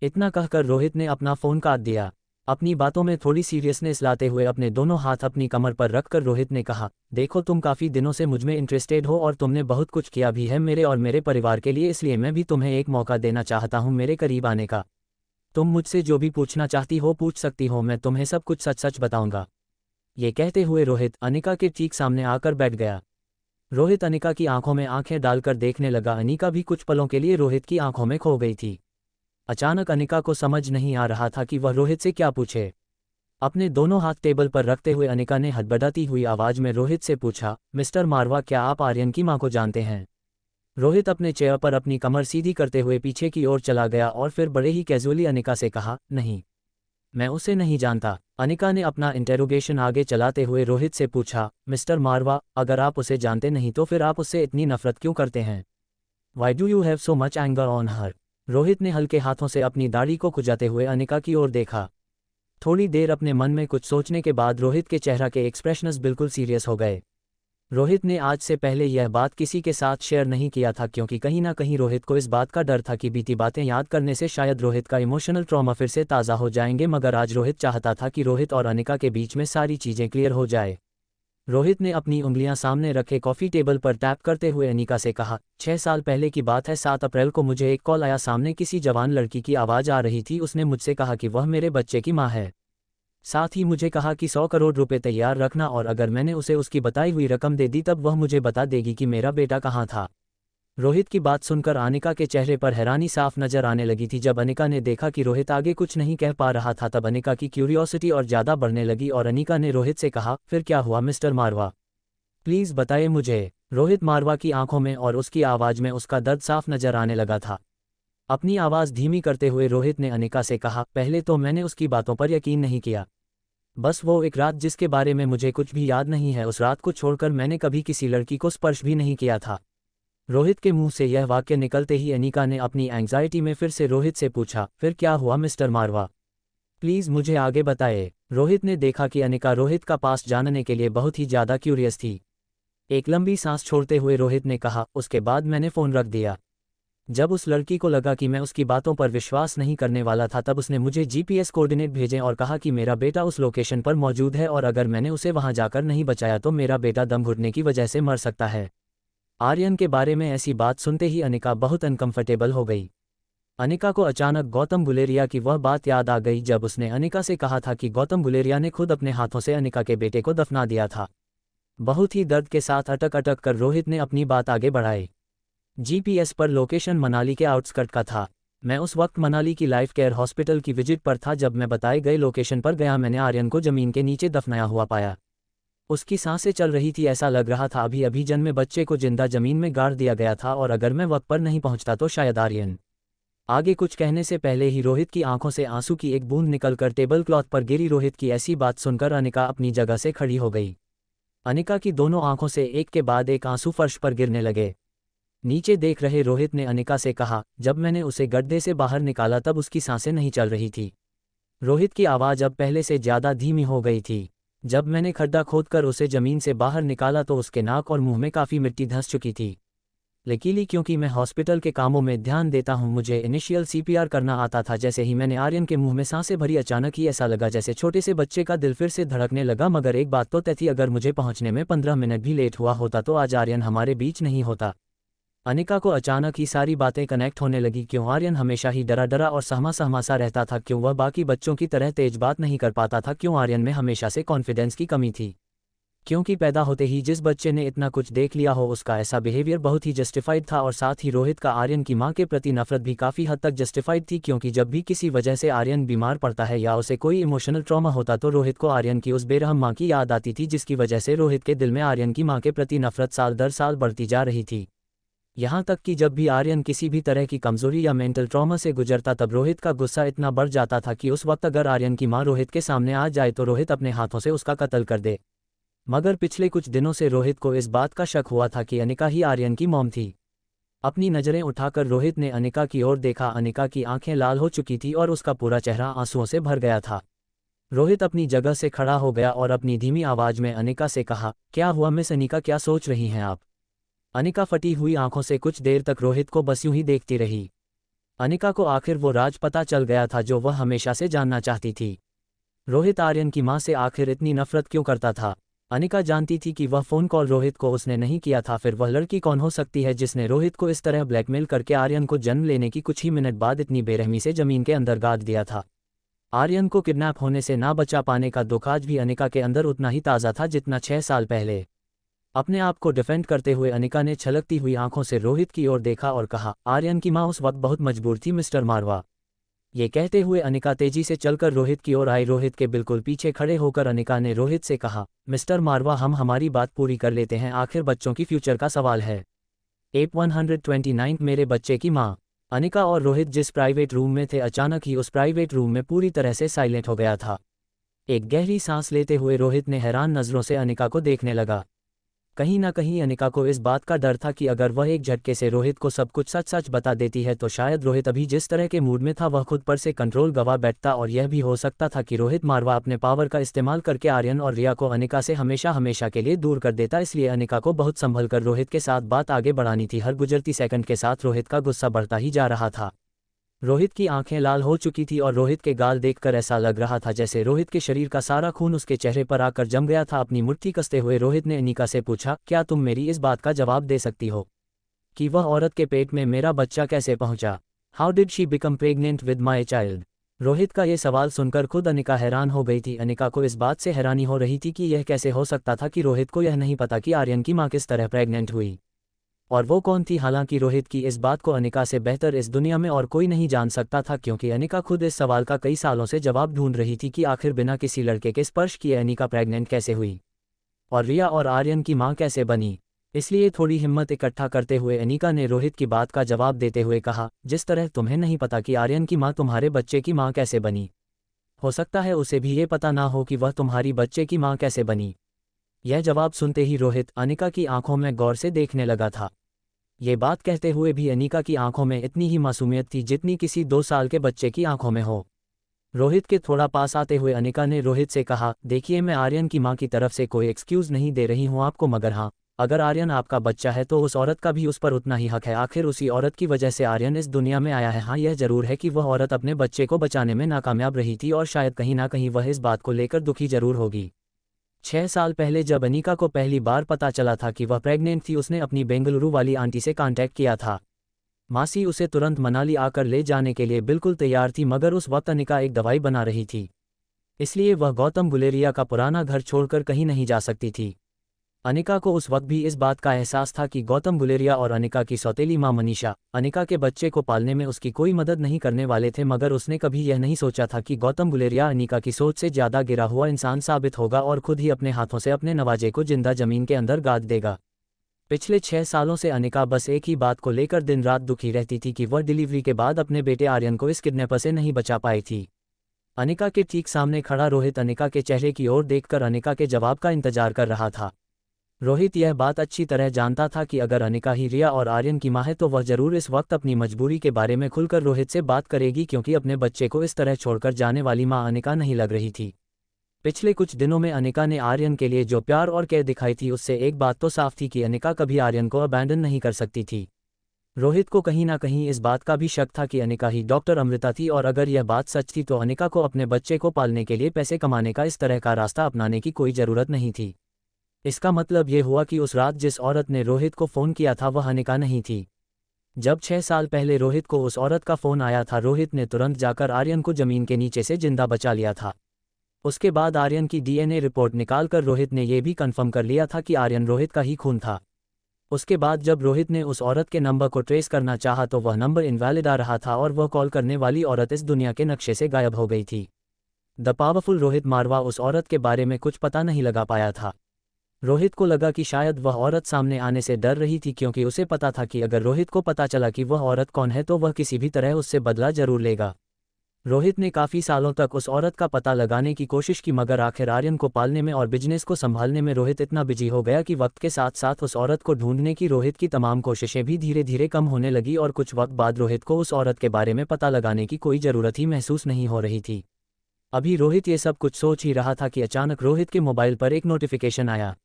इतना कहकर रोहित ने अपना फ़ोन काट दिया। अपनी बातों में थोड़ी सीरियसनेस लाते हुए अपने दोनों हाथ अपनी कमर पर रखकर रोहित ने कहा, देखो तुम काफ़ी दिनों से मुझ में इंटरेस्टेड हो और तुमने बहुत कुछ किया भी है मेरे और मेरे परिवार के लिए, इसलिए मैं भी तुम्हें एक मौका देना चाहता हूँ मेरे करीब आने का। तुम मुझसे जो भी पूछना चाहती हो पूछ सकती हो, मैं तुम्हें सब कुछ सच सच बताऊंगा। ये कहते हुए रोहित अनिका के ठीक सामने आकर बैठ गया। रोहित अनिका की आंखों में आंखें डालकर देखने लगा। अनिका भी कुछ पलों के लिए रोहित की आंखों में खो गई थी। अचानक अनिका को समझ नहीं आ रहा था कि वह रोहित से क्या पूछे। अपने दोनों हाथ टेबल पर रखते हुए अनिका ने हड़बड़ाती हुई आवाज में रोहित से पूछा, मिस्टर मारवा क्या आप आर्यन की मां को जानते हैं? रोहित अपने चेयर पर अपनी कमर सीधी करते हुए पीछे की ओर चला गया और फिर बड़े ही कैजुअली अनिका से कहा, नहीं, मैं उसे नहीं जानता। अनिका ने अपना इंटेरोगेशन आगे चलाते हुए रोहित से पूछा, मिस्टर मारवा अगर आप उसे जानते नहीं तो फिर आप उससे इतनी नफरत क्यों करते हैं? Why do you have so much anger on her? Rohit ने हल्के हाथों से अपनी दाढ़ी को खुजाते हुए अनिका की ओर देखा। थोड़ी देर अपने मन में कुछ सोचने के बाद रोहित के चेहरा के एक्सप्रेशंस बिल्कुल सीरियस हो गए। रोहित ने आज से पहले यह बात किसी के साथ शेयर नहीं किया था क्योंकि कहीं ना कहीं रोहित को इस बात का डर था कि बीती बातें याद करने से शायद रोहित का इमोशनल ट्रॉमा फिर से ताज़ा हो जाएंगे। मगर आज रोहित चाहता था कि रोहित और अनिका के बीच में सारी चीज़ें क्लियर हो जाए। रोहित ने अपनी उंगलियां सामने रखे कॉफ़ी टेबल पर टैप करते हुए अनिका से कहा, 6 साल पहले की बात है। 7 अप्रैल को मुझे एक कॉल आया। सामने किसी जवान लड़की की आवाज़ आ रही थी। उसने मुझसे कहा कि वह मेरे बच्चे की माँ है। साथ ही मुझे कहा कि 100 करोड़ रुपए तैयार रखना और अगर मैंने उसे उसकी बताई हुई रकम दे दी तब वह मुझे बता देगी कि मेरा बेटा कहाँ था। रोहित की बात सुनकर अनिका के चेहरे पर हैरानी साफ नजर आने लगी थी। जब अनिका ने देखा कि रोहित आगे कुछ नहीं कह पा रहा था तब अनिका की क्यूरियोसिटी और ज़्यादा बढ़ने लगी और अनिका ने रोहित से कहा, फिर क्या हुआ मिस्टर मारवा? प्लीज़ बताइए मुझे। रोहित मारवा की आंखों में और उसकी आवाज़ में उसका दर्द साफ नजर आने लगा था। अपनी आवाज़ धीमी करते हुए रोहित ने अनिका से कहा, पहले तो मैंने उसकी बातों पर यकीन नहीं किया। बस वो एक रात जिसके बारे में मुझे कुछ भी याद नहीं है, उस रात को छोड़कर मैंने कभी किसी लड़की को स्पर्श भी नहीं किया था। रोहित के मुंह से यह वाक्य निकलते ही अनिका ने अपनी एंग्जाइटी में फिर से रोहित से पूछा, फिर क्या हुआ मिस्टर मारवा? प्लीज़ मुझे आगे बताएं। रोहित ने देखा कि अनिका रोहित का पास जानने के लिए बहुत ही ज़्यादा क्यूरियस थी। एक लंबी सांस छोड़ते हुए रोहित ने कहा, उसके बाद मैंने फ़ोन रख दिया। जब उस लड़की को लगा कि मैं उसकी बातों पर विश्वास नहीं करने वाला था तब उसने मुझे जीपीएस कोऑर्डिनेट भेजे और कहा कि मेरा बेटा उस लोकेशन पर मौजूद है और अगर मैंने उसे वहां जाकर नहीं बचाया तो मेरा बेटा दम घुटने की वजह से मर सकता है। आर्यन के बारे में ऐसी बात सुनते ही अनिका बहुत अनकंफर्टेबल हो गई। अनिका को अचानक गौतम गुलेरिया की वह बात याद आ गई जब उसने अनिका से कहा था कि गौतम गुलेरिया ने खुद अपने हाथों से अनिका के बेटे को दफना दिया था। बहुत ही दर्द के साथ अटक अटक कर रोहित ने अपनी बात आगे बढ़ाई। जीपीएस पर लोकेशन मनाली के आउटस्कर्ट का था। मैं उस वक्त मनाली की लाइफ केयर हॉस्पिटल की विजिट पर था। जब मैं बताए गए लोकेशन पर गया, मैंने आर्यन को ज़मीन के नीचे दफनाया हुआ पाया। उसकी सांसें चल रही थी, ऐसा लग रहा था अभी अभी जन्मे बच्चे को जिंदा जमीन में गाड़ दिया गया था, और अगर मैं वक्त पर नहीं पहुंचता तो शायद आर्यन। आगे कुछ कहने से पहले ही रोहित की आंखों से आंसू की एक बूंद निकलकर टेबल क्लॉथ पर गिरी। रोहित की ऐसी बात सुनकर अनिका अपनी जगह से खड़ी हो गई। अनिका की दोनों आंखों से एक के बाद एक आंसू फर्श पर गिरने लगे। नीचे देख रहे रोहित ने अनिका से कहा, जब मैंने उसे गड्ढे से बाहर निकाला तब उसकी सांसें नहीं चल रही थी। रोहित की आवाज़ अब पहले से ज़्यादा धीमी हो गई थी। जब मैंने खड्डा खोदकर उसे ज़मीन से बाहर निकाला तो उसके नाक और मुंह में काफ़ी मिट्टी धंस चुकी थी। लेकिन क्योंकि मैं हॉस्पिटल के कामों में ध्यान देता हूं, मुझे इनिशियल सीपीआर करना आता था। जैसे ही मैंने आर्यन के मुंह में सांसें भरी, अचानक ही ऐसा लगा जैसे छोटे से बच्चे का दिल फिर से धड़कने लगा। मगर एक बात तो तय थी, अगर मुझे पहुंचने में 15 मिनट भी लेट हुआ होता तो आज आर्यन हमारे बीच नहीं होता। अनिका को अचानक ही सारी बातें कनेक्ट होने लगी। क्यों आर्यन हमेशा ही डरा डरा और सहमा सहमा सा रहता था? क्यों वह बाकी बच्चों की तरह तेज बात नहीं कर पाता था? क्यों आर्यन में हमेशा से कॉन्फिडेंस की कमी थी? क्योंकि पैदा होते ही जिस बच्चे ने इतना कुछ देख लिया हो उसका ऐसा बिहेवियर बहुत ही जस्टिफाइड था। और साथ ही रोहित का आर्यन की मां के प्रति नफरत भी काफ़ी हद तक जस्टिफाइड थी। क्योंकि जब भी किसी वजह से आर्यन बीमार पड़ता है या उसे कोई इमोशनल ट्रॉमा होता तो रोहित को आर्यन की उस बेरहम मां की याद आती थी, जिसकी वजह से रोहित के दिल में आर्यन की मां के प्रति नफरत साल दर साल बढ़ती जा रही थी। यहाँ तक कि जब भी आर्यन किसी भी तरह की कमजोरी या मेंटल ट्रॉमा से गुजरता तब रोहित का गुस्सा इतना बढ़ जाता था कि उस वक्त अगर आर्यन की मां रोहित के सामने आ जाए तो रोहित अपने हाथों से उसका कत्ल कर दे। मगर पिछले कुछ दिनों से रोहित को इस बात का शक हुआ था कि अनिका ही आर्यन की मॉम थी। अपनी नज़रें उठाकर रोहित ने अनिका की ओर देखा। अनिका की आंखें लाल हो चुकी थी और उसका पूरा चेहरा आंसुओं से भर गया था। रोहित अपनी जगह से खड़ा हो गया और अपनी धीमी आवाज में अनिका से कहा, क्या हुआ मिस अनिका, क्या सोच रही हैं आप? अनिका फटी हुई आंखों से कुछ देर तक रोहित को बस यूं ही देखती रही। अनिका को आखिर वो राज पता चल गया था जो वह हमेशा से जानना चाहती थी। रोहित आर्यन की मां से आखिर इतनी नफरत क्यों करता था? अनिका जानती थी कि वह फ़ोन कॉल रोहित को उसने नहीं किया था। फिर वह लड़की कौन हो सकती है जिसने रोहित को इस तरह ब्लैकमेल करके आर्यन को जन्म लेने की कुछ ही मिनट बाद इतनी बेरहमी से ज़मीन के अंदर गाड़ दिया था? आर्यन को किडनैप होने से ना बचा पाने का दुख आज भी अनिका के अंदर उतना ही ताज़ा था जितना 6 साल पहले। अपने आप को डिफेंड करते हुए अनिका ने छलकती हुई आंखों से रोहित की ओर देखा और कहा, आर्यन की मां उस वक्त बहुत मजबूर थी मिस्टर मारवा। ये कहते हुए अनिका तेजी से चलकर रोहित की ओर आई। रोहित के बिल्कुल पीछे खड़े होकर अनिका ने रोहित से कहा, मिस्टर मारवा, हम हमारी बात पूरी कर लेते हैं, आखिर बच्चों की फ्यूचर का सवाल है। एप 129 मेरे बच्चे की माँ। अनिका और रोहित जिस प्राइवेट रूम में थे, अचानक ही उस प्राइवेट रूम में पूरी तरह से साइलेंट हो गया था। एक गहरी सांस लेते हुए रोहित ने हैरान नज़रों से अनिका को देखने लगा। कहीं ना कहीं अनिका को इस बात का डर था कि अगर वह एक झटके से रोहित को सब कुछ सच सच बता देती है तो शायद रोहित अभी जिस तरह के मूड में था वह खुद पर से कंट्रोल गवा बैठता। और यह भी हो सकता था कि रोहित मारवा अपने पावर का इस्तेमाल करके आर्यन और रिया को अनिका से हमेशा हमेशा के लिए दूर कर देता। इसलिए अनिका को बहुत संभल कर रोहित के साथ बात आगे बढ़ानी थी। हर गुजरती सेकंड के साथ रोहित का गुस्सा बढ़ता ही जा रहा था। रोहित की आंखें लाल हो चुकी थी और रोहित के गाल देखकर ऐसा लग रहा था जैसे रोहित के शरीर का सारा खून उसके चेहरे पर आकर जम गया था। अपनी मुट्ठी कसते हुए रोहित ने अनिका से पूछा, क्या तुम मेरी इस बात का जवाब दे सकती हो कि वह औरत के पेट में मेरा बच्चा कैसे पहुंचा? How did she become pregnant with my child? Rohit का ये सवाल सुनकर खुद अनिका हैरान हो गई थी। अनिका को इस बात से हैरानी हो रही थी कि यह कैसे हो सकता था कि रोहित को यह नहीं पता कि आर्यन की मां किस तरह प्रेग्नेंट हुई और वो कौन थी। हालांकि रोहित की इस बात को अनिका से बेहतर इस दुनिया में और कोई नहीं जान सकता था, क्योंकि अनिका खुद इस सवाल का कई सालों से जवाब ढूंढ रही थी कि आखिर बिना किसी लड़के के स्पर्श किए अनिका प्रेग्नेंट कैसे हुई और रिया और आर्यन की मां कैसे बनी। इसलिए थोड़ी हिम्मत इकट्ठा करते हुए अनिका ने रोहित की बात का जवाब देते हुए कहा, जिस तरह तुम्हें नहीं पता कि आर्यन की मां तुम्हारे बच्चे की मां कैसे बनी, हो सकता है उसे भी ये पता ना हो कि वह तुम्हारी बच्चे की मां कैसे बनी। यह जवाब सुनते ही रोहित अनिका की आंखों में गौर से देखने लगा था। ये बात कहते हुए भी अनिका की आंखों में इतनी ही मासूमियत थी जितनी किसी 2 साल के बच्चे की आंखों में हो। रोहित के थोड़ा पास आते हुए अनिका ने रोहित से कहा, देखिए मैं आर्यन की मां की तरफ से कोई एक्सक्यूज़ नहीं दे रही हूं आपको, मगर हाँ, अगर आर्यन आपका बच्चा है तो उस औरत का भी उस पर उतना ही हक है। आखिर उसी औरत की वजह से आर्यन इस दुनिया में आया है। हाँ, यह जरूर है कि वह औरत अपने बच्चे को बचाने में नाकामयाब रही थी और शायद कहीं ना कहीं वह इस बात को लेकर दुखी जरूर होगी। 6 साल पहले जब अनिका को पहली बार पता चला था कि वह प्रेग्नेंट थी, उसने अपनी बेंगलुरु वाली आंटी से कांटेक्ट किया था। मासी उसे तुरंत मनाली आकर ले जाने के लिए बिल्कुल तैयार थी, मगर उस वक्त अनिका एक दवाई बना रही थी, इसलिए वह गौतम गुलेरिया का पुराना घर छोड़कर कहीं नहीं जा सकती थी। अनिका को उस वक्त भी इस बात का एहसास था कि गौतम गुलेरिया और अनिका की सौतेली मां मनीषा अनिका के बच्चे को पालने में उसकी कोई मदद नहीं करने वाले थे, मगर उसने कभी यह नहीं सोचा था कि गौतम गुलेरिया अनिका की सोच से ज़्यादा गिरा हुआ इंसान साबित होगा और खुद ही अपने हाथों से अपने नवाजे को जिंदा जमीन के अंदर गाड़ देगा। पिछले 6 सालों से अनिका बस एक ही बात को लेकर दिन रात दुखी रहती थी कि वह डिलीवरी के बाद अपने बेटे आर्यन को इस किडनैपर से नहीं बचा पाई थी। अनिका के ठीक सामने खड़ा रोहित अनिका के चेहरे की ओर देखकर अनिका के जवाब का इंतजार कर रहा था। रोहित यह बात अच्छी तरह जानता था कि अगर अनिका ही रिया और आर्यन की मां है तो वह जरूर इस वक्त अपनी मजबूरी के बारे में खुलकर रोहित से बात करेगी, क्योंकि अपने बच्चे को इस तरह छोड़कर जाने वाली मां अनिका नहीं लग रही थी। पिछले कुछ दिनों में अनिका ने आर्यन के लिए जो प्यार और केयर दिखाई थी, उससे एक बात तो साफ थी कि अनिका कभी आर्यन को अबैंडन नहीं कर सकती थी। रोहित को कहीं ना कहीं इस बात का भी शक था कि अनिका ही डॉक्टर अमृता थी, और अगर यह बात सच थी तो अनिका को अपने बच्चे को पालने के लिए पैसे कमाने का इस तरह का रास्ता अपनाने की कोई ज़रूरत नहीं थी। इसका मतलब ये हुआ कि उस रात जिस औरत ने रोहित को फ़ोन किया था वह अनिका नहीं थी। जब 6 साल पहले रोहित को उस औरत का फ़ोन आया था, रोहित ने तुरंत जाकर आर्यन को ज़मीन के नीचे से जिंदा बचा लिया था। उसके बाद आर्यन की डीएनए रिपोर्ट निकालकर रोहित ने यह भी कंफर्म कर लिया था कि आर्यन रोहित का ही खून था। उसके बाद जब रोहित ने उस औरत के नंबर को ट्रेस करना चाहा तो वह नंबर इनवैलिड आ रहा था और वह कॉल करने वाली औरत इस दुनिया के नक्शे से गायब हो गई थी। द पावरफुल रोहित मारवा उस औरत के बारे में कुछ पता नहीं लगा पाया था। रोहित को लगा कि शायद वह औरत सामने आने से डर रही थी, क्योंकि उसे पता था कि अगर रोहित को पता चला कि वह औरत कौन है तो वह किसी भी तरह उससे बदला जरूर लेगा। रोहित ने काफ़ी सालों तक उस औरत का पता लगाने की कोशिश की, मगर आखिर आर्यन को पालने में और बिजनेस को संभालने में रोहित इतना बिजी हो गया कि वक्त के साथ साथ उस औरत को ढूंढने की रोहित की तमाम कोशिशें भी धीरे धीरे कम होने लगी और कुछ वक्त बाद रोहित को उस औरत के बारे में पता लगाने की कोई ज़रूरत ही महसूस नहीं हो रही थी। अभी रोहित ये सब कुछ सोच ही रहा था कि अचानक रोहित के मोबाइल पर एक नोटिफिकेशन आया।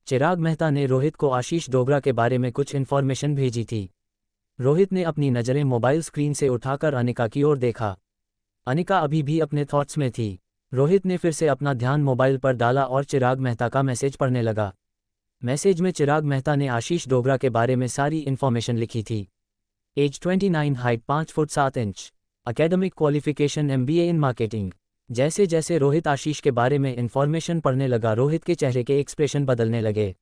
चिराग मेहता ने रोहित को आशीष डोगरा के बारे में कुछ इन्फॉर्मेशन भेजी थी। रोहित ने अपनी नज़रें मोबाइल स्क्रीन से उठाकर अनिका की ओर देखा। अनिका अभी भी अपने थॉट्स में थी। रोहित ने फिर से अपना ध्यान मोबाइल पर डाला और चिराग मेहता का मैसेज पढ़ने लगा। मैसेज में चिराग मेहता ने आशीष डोगरा के बारे में सारी इन्फॉर्मेशन लिखी थी। Age 29, height 5 foot 7 inch, academic qualification MBA in marketing. जैसे जैसे रोहित आशीष के बारे में इन्फॉर्मेशन पढ़ने लगा, रोहित के चेहरे के एक्सप्रेशन बदलने लगे।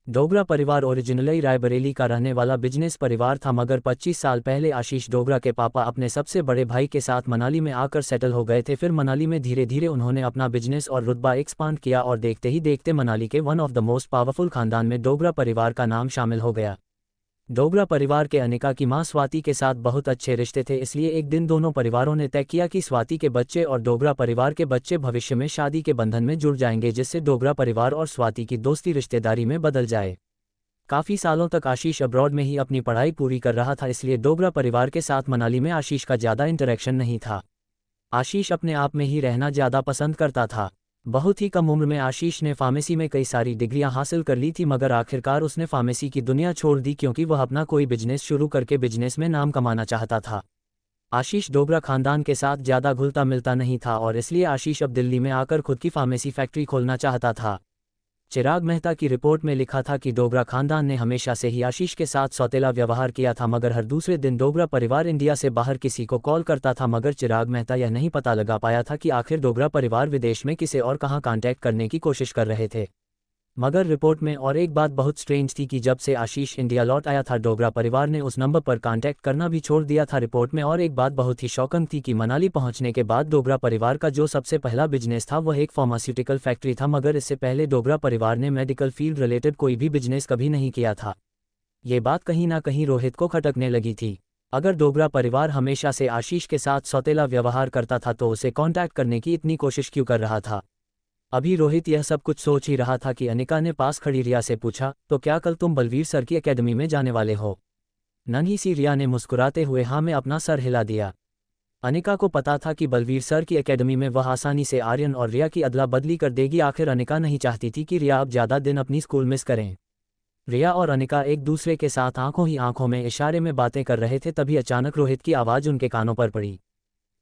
डोगरा परिवार ओरिजिनली रायबरेली का रहने वाला बिजनेस परिवार था, मगर 25 साल पहले आशीष डोगरा के पापा अपने सबसे बड़े भाई के साथ मनाली में आकर सेटल हो गए थे। फिर मनाली में धीरे धीरे उन्होंने अपना बिजनेस और रुतबा एक्सपांड किया और देखते ही देखते मनाली के one of the most powerful खानदान में डोगरा परिवार का नाम शामिल हो गया। डोगरा परिवार के अनिका की मां स्वाति के साथ बहुत अच्छे रिश्ते थे, इसलिए एक दिन दोनों परिवारों ने तय किया कि स्वाति के बच्चे और डोगरा परिवार के बच्चे भविष्य में शादी के बंधन में जुड़ जाएंगे, जिससे डोगरा परिवार और स्वाति की दोस्ती रिश्तेदारी में बदल जाए। काफ़ी सालों तक आशीष अब्रॉड में ही अपनी पढ़ाई पूरी कर रहा था, इसलिए डोगरा परिवार के साथ मनाली में आशीष का ज़्यादा इंटरेक्शन नहीं था। आशीष अपने आप में ही रहना ज़्यादा पसंद करता था। बहुत ही कम उम्र में आशीष ने फार्मेसी में कई सारी डिग्रियां हासिल कर ली थी, मगर आखिरकार उसने फार्मेसी की दुनिया छोड़ दी क्योंकि वह अपना कोई बिजनेस शुरू करके बिजनेस में नाम कमाना चाहता था। आशीष डोगरा खानदान के साथ ज़्यादा घुलता मिलता नहीं था और इसलिए आशीष अब दिल्ली में आकर खुद की फार्मेसी फैक्ट्री खोलना चाहता था। चिराग मेहता की रिपोर्ट में लिखा था कि डोगरा खानदान ने हमेशा से ही आशीष के साथ सौतेला व्यवहार किया था, मगर हर दूसरे दिन डोगरा परिवार इंडिया से बाहर किसी को कॉल करता था, मगर चिराग मेहता यह नहीं पता लगा पाया था कि आखिर डोगरा परिवार विदेश में किसे और कहां कांटेक्ट करने की कोशिश कर रहे थे। मगर रिपोर्ट में और एक बात बहुत स्ट्रेंज थी कि जब से आशीष इंडिया लौट आया था, डोगरा परिवार ने उस नंबर पर कांटेक्ट करना भी छोड़ दिया था। रिपोर्ट में और एक बात बहुत ही शॉकिंग थी कि मनाली पहुंचने के बाद डोगरा परिवार का जो सबसे पहला बिजनेस था वह एक फार्मास्यूटिकल फैक्ट्री था, मगर इससे पहले डोगरा परिवार ने मेडिकल फील्ड रिलेटेड कोई भी बिजनेस कभी नहीं किया था। ये बात कहीं ना कहीं रोहित को खटकने लगी थी। अगर डोगरा परिवार हमेशा से आशीष के साथ सौतेला व्यवहार करता था तो उसे कॉन्टैक्ट करने की इतनी कोशिश क्यों कर रहा था। अभी रोहित यह सब कुछ सोच ही रहा था कि अनिका ने पास खड़ी रिया से पूछा, तो क्या कल तुम बलवीर सर की एकेडमी में जाने वाले हो? नन्ही सी रिया ने मुस्कुराते हुए हाँ में अपना सर हिला दिया। अनिका को पता था कि बलवीर सर की एकेडमी में वह आसानी से आर्यन और रिया की अदला बदली कर देगी। आखिर अनिका नहीं चाहती थी कि रिया अब ज़्यादा दिन अपनी स्कूल मिस करें। रिया और अनिका एक दूसरे के साथ आंखों ही आंखों में इशारे में बातें कर रहे थे, तभी अचानक रोहित की आवाज़ उनके कानों पर पड़ी।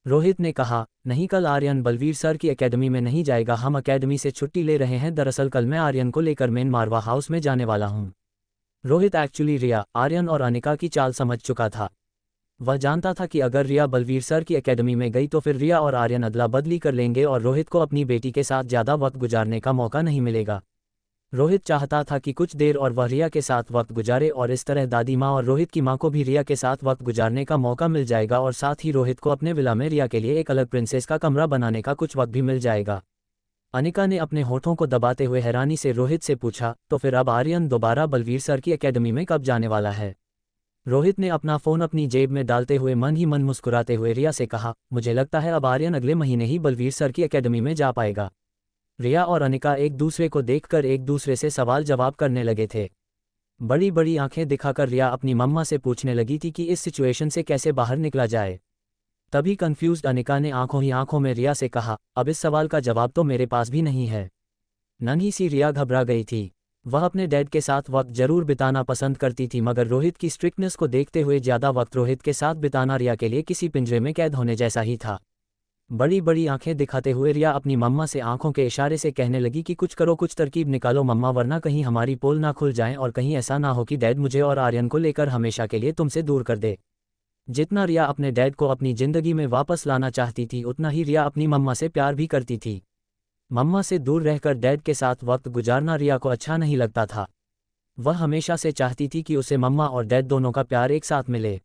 रोहित ने कहा, नहीं कल आर्यन बलवीर सर की एकेडमी में नहीं जाएगा, हम एकेडमी से छुट्टी ले रहे हैं। दरअसल कल मैं आर्यन को लेकर मेन मारवा हाउस में जाने वाला हूँ। रोहित एक्चुअली रिया, आर्यन और अनिका की चाल समझ चुका था। वह जानता था कि अगर रिया बलवीर सर की एकेडमी में गई तो फिर रिया और आर्यन अदला बदली कर लेंगे और रोहित को अपनी बेटी के साथ ज़्यादा वक्त गुजारने का मौका नहीं मिलेगा। रोहित चाहता था कि कुछ देर और वह रिया के साथ वक्त गुजारे और इस तरह दादी माँ और रोहित की माँ को भी रिया के साथ वक्त गुजारने का मौका मिल जाएगा और साथ ही रोहित को अपने विला में रिया के लिए एक अलग प्रिंसेस का कमरा बनाने का कुछ वक्त भी मिल जाएगा। अनिका ने अपने होठों को दबाते हुए हैरानी से रोहित से पूछा, तो फिर अब आर्यन दोबारा बलवीर सर की एकेडमी में कब जाने वाला है? रोहित ने अपना फ़ोन अपनी जेब में डालते हुए मन ही मन मुस्कुराते हुए रिया से कहा, मुझे लगता है अब आर्यन अगले महीने ही बलवीर सर की एकेडमी में जा पाएगा। रिया और अनिका एक दूसरे को देखकर एक दूसरे से सवाल जवाब करने लगे थे। बड़ी बड़ी आंखें दिखाकर रिया अपनी मम्मा से पूछने लगी थी कि इस सिचुएशन से कैसे बाहर निकला जाए। तभी कंफ्यूज्ड अनिका ने आंखों ही आंखों में रिया से कहा, अब इस सवाल का जवाब तो मेरे पास भी नहीं है। नन्ही सी रिया घबरा गई थी। वह अपने डैड के साथ वक्त जरूर बिताना पसंद करती थी, मगर रोहित की स्ट्रिक्टनेस को देखते हुए ज़्यादा वक्त रोहित के साथ बिताना रिया के लिए किसी पिंजरे में कैद होने जैसा ही था। बड़ी बड़ी आंखें दिखाते हुए रिया अपनी मम्मा से आंखों के इशारे से कहने लगी कि कुछ करो, कुछ तरकीब निकालो मम्मा, वरना कहीं हमारी पोल ना खुल जाएं और कहीं ऐसा ना हो कि डैड मुझे और आर्यन को लेकर हमेशा के लिए तुमसे दूर कर दे। जितना रिया अपने डैड को अपनी ज़िंदगी में वापस लाना चाहती थी, उतना ही रिया अपनी मम्मा से प्यार भी करती थी। मम्मा से दूर रहकर डैड के साथ वक्त गुजारना रिया को अच्छा नहीं लगता था। वह हमेशा से चाहती थी कि उसे मम्मा और डैड दोनों का प्यार एक साथ मिले।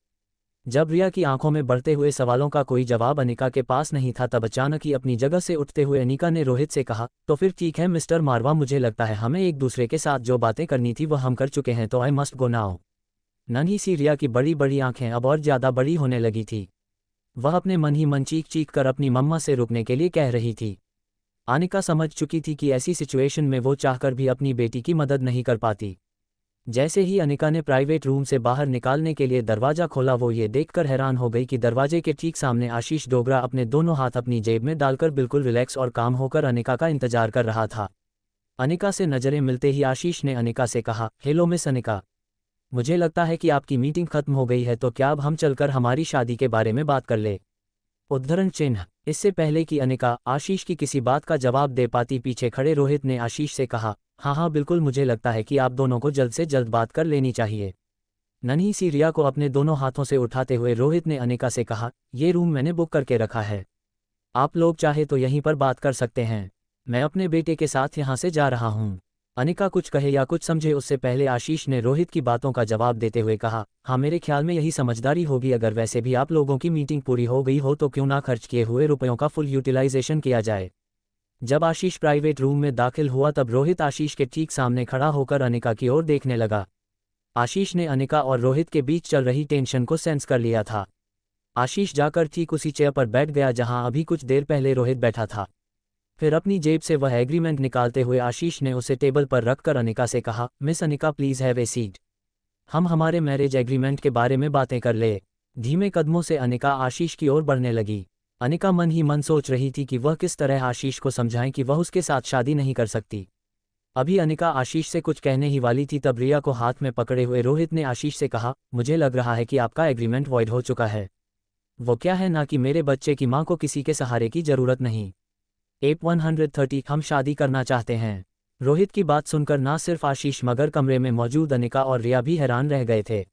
जब रिया की आंखों में बढ़ते हुए सवालों का कोई जवाब अनिका के पास नहीं था, तब अचानक ही अपनी जगह से उठते हुए अनिका ने रोहित से कहा, तो फिर ठीक है मिस्टर मारवा, मुझे लगता है हमें एक दूसरे के साथ जो बातें करनी थी वह हम कर चुके हैं, तो आई मस्ट गो नाउ। नन्ही सी रिया की बड़ी बड़ी आंखें अब और ज़्यादा बड़ी होने लगी थी। वह अपने मन ही मन चीख चीख कर अपनी मम्मा से रुकने के लिए कह रही थी। अनिका समझ चुकी थी कि ऐसी सिचुएशन में वो चाहकर भी अपनी बेटी की मदद नहीं कर पाती। जैसे ही अनिका ने प्राइवेट रूम से बाहर निकालने के लिए दरवाज़ा खोला, वो ये देखकर हैरान हो गई कि दरवाजे के ठीक सामने आशीष डोगरा अपने दोनों हाथ अपनी जेब में डालकर बिल्कुल रिलैक्स और काम होकर अनिका का इंतजार कर रहा था। अनिका से नज़रें मिलते ही आशीष ने अनिका से कहा, हेलो मिस अनिका, मुझे लगता है कि आपकी मीटिंग खत्म हो गई है, तो क्या अब हम चलकर हमारी शादी के बारे में बात कर ले? उद्धरण चिन्ह। इससे पहले कि अनिका आशीष की किसी बात का जवाब दे पाती, पीछे खड़े रोहित ने आशीष से कहा, हाँ हाँ बिल्कुल, मुझे लगता है कि आप दोनों को जल्द से जल्द बात कर लेनी चाहिए। नन्ही सी रिया को अपने दोनों हाथों से उठाते हुए रोहित ने अनिका से कहा, ये रूम मैंने बुक करके रखा है, आप लोग चाहे तो यहीं पर बात कर सकते हैं, मैं अपने बेटे के साथ यहाँ से जा रहा हूँ। अनिका कुछ कहे या कुछ समझे उससे पहले आशीष ने रोहित की बातों का जवाब देते हुए कहा, हाँ मेरे ख्याल में यही समझदारी होगी। अगर वैसे भी आप लोगों की मीटिंग पूरी हो गई हो तो क्यों ना खर्च किए हुए रुपयों का फुल यूटिलाइजेशन किया जाए। जब आशीष प्राइवेट रूम में दाखिल हुआ तब रोहित आशीष के ठीक सामने खड़ा होकर अनिका की ओर देखने लगा। आशीष ने अनिका और रोहित के बीच चल रही टेंशन को सेंस कर लिया था। आशीष जाकर ठीक उसी चेयर पर बैठ गया जहां अभी कुछ देर पहले रोहित बैठा था। फिर अपनी जेब से वह एग्रीमेंट निकालते हुए आशीष ने उसे टेबल पर रखकर अनिका से कहा, miss Anika please have a seat, हम हमारे मैरिज एग्रीमेंट के बारे में बातें कर ले। धीमे कदमों से अनिका आशीष की ओर बढ़ने लगी। अनिका मन ही मन सोच रही थी कि वह किस तरह आशीष को समझाएं कि वह उसके साथ शादी नहीं कर सकती। अभी अनिका आशीष से कुछ कहने ही वाली थी, तब रिया को हाथ में पकड़े हुए रोहित ने आशीष से कहा, मुझे लग रहा है कि आपका एग्रीमेंट वॉइड हो चुका है। वो क्या है ना कि मेरे बच्चे की माँ को किसी के सहारे की जरूरत नहीं। एप 130, हम शादी करना चाहते हैं। रोहित की बात सुनकर ना सिर्फ आशीष मगर कमरे में मौजूद अनिका और रिया भी हैरान रह गए थे।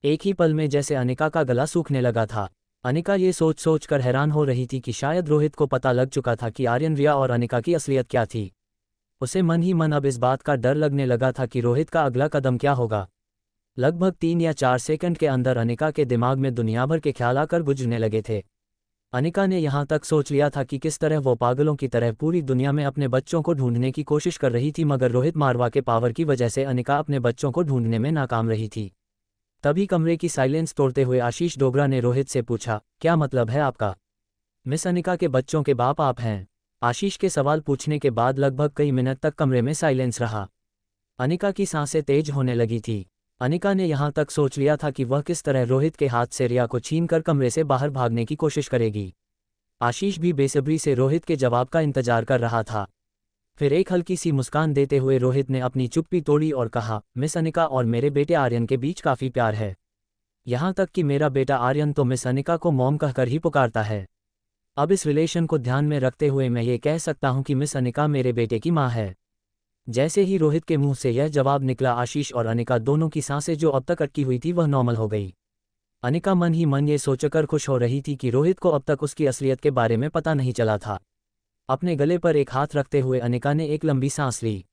एक ही पल में जैसे अनिका का गला सूखने लगा था। अनिका ये सोच सोच कर हैरान हो रही थी कि शायद रोहित को पता लग चुका था कि आर्यन, रिया और अनिका की असलियत क्या थी। उसे मन ही मन अब इस बात का डर लगने लगा था कि रोहित का अगला कदम क्या होगा। लगभग 3 या 4 सेकंड के अंदर अनिका के दिमाग में दुनिया भर के ख्याल आकर गुजरने लगे थे। अनिका ने यहाँ तक सोच लिया था कि किस तरह वो पागलों की तरह पूरी दुनिया में अपने बच्चों को ढूंढने की कोशिश कर रही थी, मगर रोहित मारवा के पावर की वजह से अनिका अपने बच्चों को ढूंढने में नाकाम रही थी। तभी कमरे की साइलेंस तोड़ते हुए आशीष डोगरा ने रोहित से पूछा, क्या मतलब है आपका? मिस अनिका के बच्चों के बाप आप हैं? आशीष के सवाल पूछने के बाद लगभग कई मिनट तक कमरे में साइलेंस रहा। अनिका की सांसें तेज होने लगी थी। अनिका ने यहाँ तक सोच लिया था कि वह किस तरह रोहित के हाथ से रिया को छीनकर कमरे से बाहर भागने की कोशिश करेगी। आशीष भी बेसब्री से रोहित के जवाब का इंतजार कर रहा था। फिर एक हल्की सी मुस्कान देते हुए रोहित ने अपनी चुप्पी तोड़ी और कहा, मिस अनिका और मेरे बेटे आर्यन के बीच काफ़ी प्यार है। यहाँ तक कि मेरा बेटा आर्यन तो मिस अनिका को मॉम कहकर ही पुकारता है। अब इस रिलेशन को ध्यान में रखते हुए मैं ये कह सकता हूँ कि मिस अनिका मेरे बेटे की माँ है। जैसे ही रोहित के मुंह से यह जवाब निकला, आशीष और अनिका दोनों की सांसें जो अब तक अटकी हुई थी वह नॉर्मल हो गई। अनिका मन ही मन ये सोचकर खुश हो रही थी कि रोहित को अब तक उसकी असलियत के बारे में पता नहीं चला था। अपने गले पर एक हाथ रखते हुए अनिका ने एक लंबी सांस ली।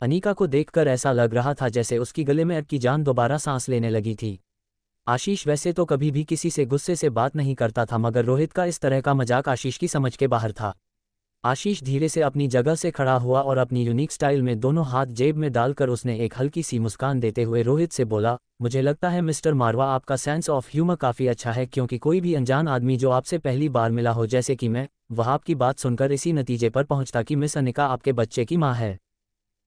अनिका को देखकर ऐसा लग रहा था जैसे उसकी गले में अटकी जान दोबारा सांस लेने लगी थी। आशीष वैसे तो कभी भी किसी से गुस्से से बात नहीं करता था, मगर रोहित का इस तरह का मजाक आशीष की समझ के बाहर था। आशीष धीरे से अपनी जगह से खड़ा हुआ और अपनी यूनिक स्टाइल में दोनों हाथ जेब में डालकर उसने एक हल्की सी मुस्कान देते हुए रोहित से बोला, मुझे लगता है मिस्टर मारवा आपका सेंस ऑफ ह्यूमर काफ़ी अच्छा है, क्योंकि कोई भी अनजान आदमी जो आपसे पहली बार मिला हो जैसे कि मैं, वह आपकी बात सुनकर इसी नतीजे पर पहुंचता कि मिस अनिका आपके बच्चे की माँ है।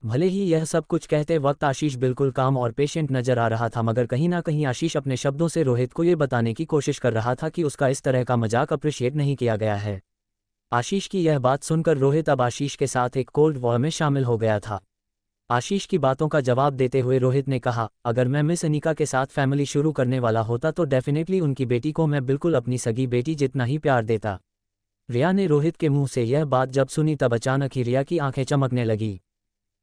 भले ही यह सब कुछ कहते वक्त आशीष बिल्कुल काम और पेशेंट नजर आ रहा था, मगर कहीं ना कहीं आशीष अपने शब्दों से रोहित को ये बताने की कोशिश कर रहा था कि उसका इस तरह का मजाक अप्रिशिएट नहीं किया गया है। आशीष की यह बात सुनकर रोहित अब आशीष के साथ एक कोल्ड वॉर में शामिल हो गया था। आशीष की बातों का जवाब देते हुए रोहित ने कहा, अगर मैं मिस अनिका के साथ फैमिली शुरू करने वाला होता तो डेफिनेटली उनकी बेटी को मैं बिल्कुल अपनी सगी बेटी जितना ही प्यार देता। रिया ने रोहित के मुंह से यह बात जब सुनी तब अचानक ही रिया की आंखें चमकने लगी।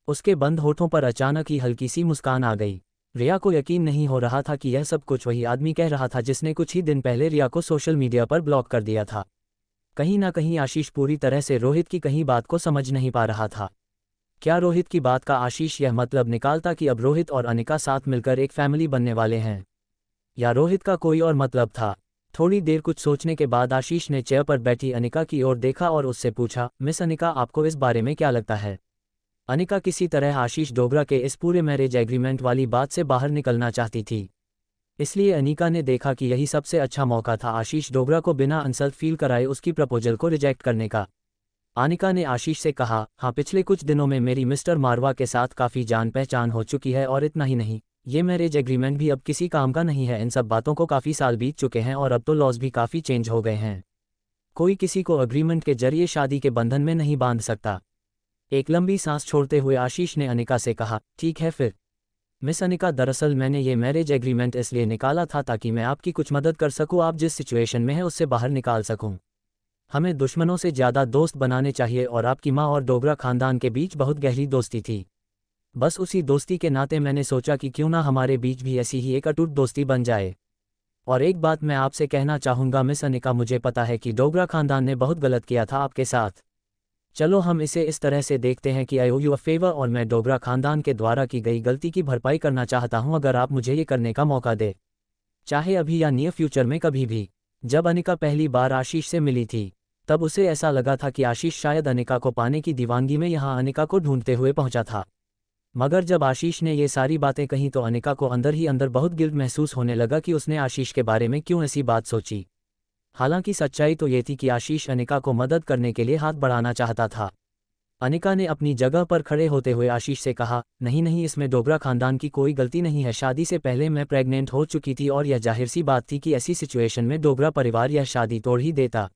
उसके बंद होठों पर अचानक ही हल्की सी मुस्कान आ गई। रिया को यकीन नहीं हो रहा था कि यह सब कुछ वही आदमी कह रहा था जिसने कुछ ही दिन पहले रिया को सोशल मीडिया पर ब्लॉक कर दिया था। कहीं ना कहीं आशीष पूरी तरह से रोहित की कहीं बात को समझ नहीं पा रहा था। क्या रोहित की बात का आशीष यह मतलब निकालता कि अब रोहित और अनिका साथ मिलकर एक फैमिली बनने वाले हैं, या रोहित का कोई और मतलब था? थोड़ी देर कुछ सोचने के बाद आशीष ने चेयर पर बैठी अनिका की ओर देखा और उससे पूछा, मिस अनिका आपको इस बारे में क्या लगता है? अनिका किसी तरह आशीष डोगरा के इस पूरे मैरिज एग्रीमेंट वाली बात से बाहर निकलना चाहती थी, इसलिए अनिका ने देखा कि यही सबसे अच्छा मौका था आशीष डोगरा को बिना इंसल्ट फील कराए उसकी प्रपोजल को रिजेक्ट करने का। अनिका ने आशीष से कहा, हाँ पिछले कुछ दिनों में मेरी मिस्टर मारवा के साथ काफ़ी जान पहचान हो चुकी है, और इतना ही नहीं, ये मैरिज एग्रीमेंट भी अब किसी काम का नहीं है। इन सब बातों को काफ़ी साल बीत चुके हैं और अब तो लॉज भी काफ़ी चेंज हो गए हैं। कोई किसी को एग्रीमेंट के जरिए शादी के बंधन में नहीं बांध सकता। एक लंबी सांस छोड़ते हुए आशीष ने अनिका से कहा, ठीक है फिर मिस अनिका, दरअसल मैंने ये मैरिज एग्रीमेंट इसलिए निकाला था ताकि मैं आपकी कुछ मदद कर सकूं, आप जिस सिचुएशन में है उससे बाहर निकाल सकूं। हमें दुश्मनों से ज़्यादा दोस्त बनाने चाहिए, और आपकी माँ और डोगरा खानदान के बीच बहुत गहरी दोस्ती थी। बस उसी दोस्ती के नाते मैंने सोचा कि क्यों ना हमारे बीच भी ऐसी ही एक अटूट दोस्ती बन जाए। और एक बात मैं आपसे कहना चाहूँगा मिस अनिका, मुझे पता है कि डोगरा खानदान ने बहुत गलत किया था आपके साथ। चलो हम इसे इस तरह से देखते हैं कि आई ओ यू अ फेवर, और मैं डोगरा खानदान के द्वारा की गई गलती की भरपाई करना चाहता हूं अगर आप मुझे ये करने का मौका दे, चाहे अभी या नियर फ्यूचर में कभी भी। जब अनिका पहली बार आशीष से मिली थी तब उसे ऐसा लगा था कि आशीष शायद अनिका को पाने की दीवानगी में यहाँ अनिका को ढूंढते हुए पहुंचा था। मगर जब आशीष ने ये सारी बातें कहीं तो अनिका को अंदर ही अंदर बहुत गिल्ट महसूस होने लगा कि उसने आशीष के बारे में क्यों ऐसी बात सोची। हालांकि सच्चाई तो ये थी कि आशीष अनिका को मदद करने के लिए हाथ बढ़ाना चाहता था। अनिका ने अपनी जगह पर खड़े होते हुए आशीष से कहा, नहीं नहीं, इसमें डोगरा खानदान की कोई गलती नहीं है। शादी से पहले मैं प्रेग्नेंट हो चुकी थी और यह जाहिर सी बात थी कि ऐसी सिचुएशन में डोगरा परिवार यह शादी तोड़ ही देता।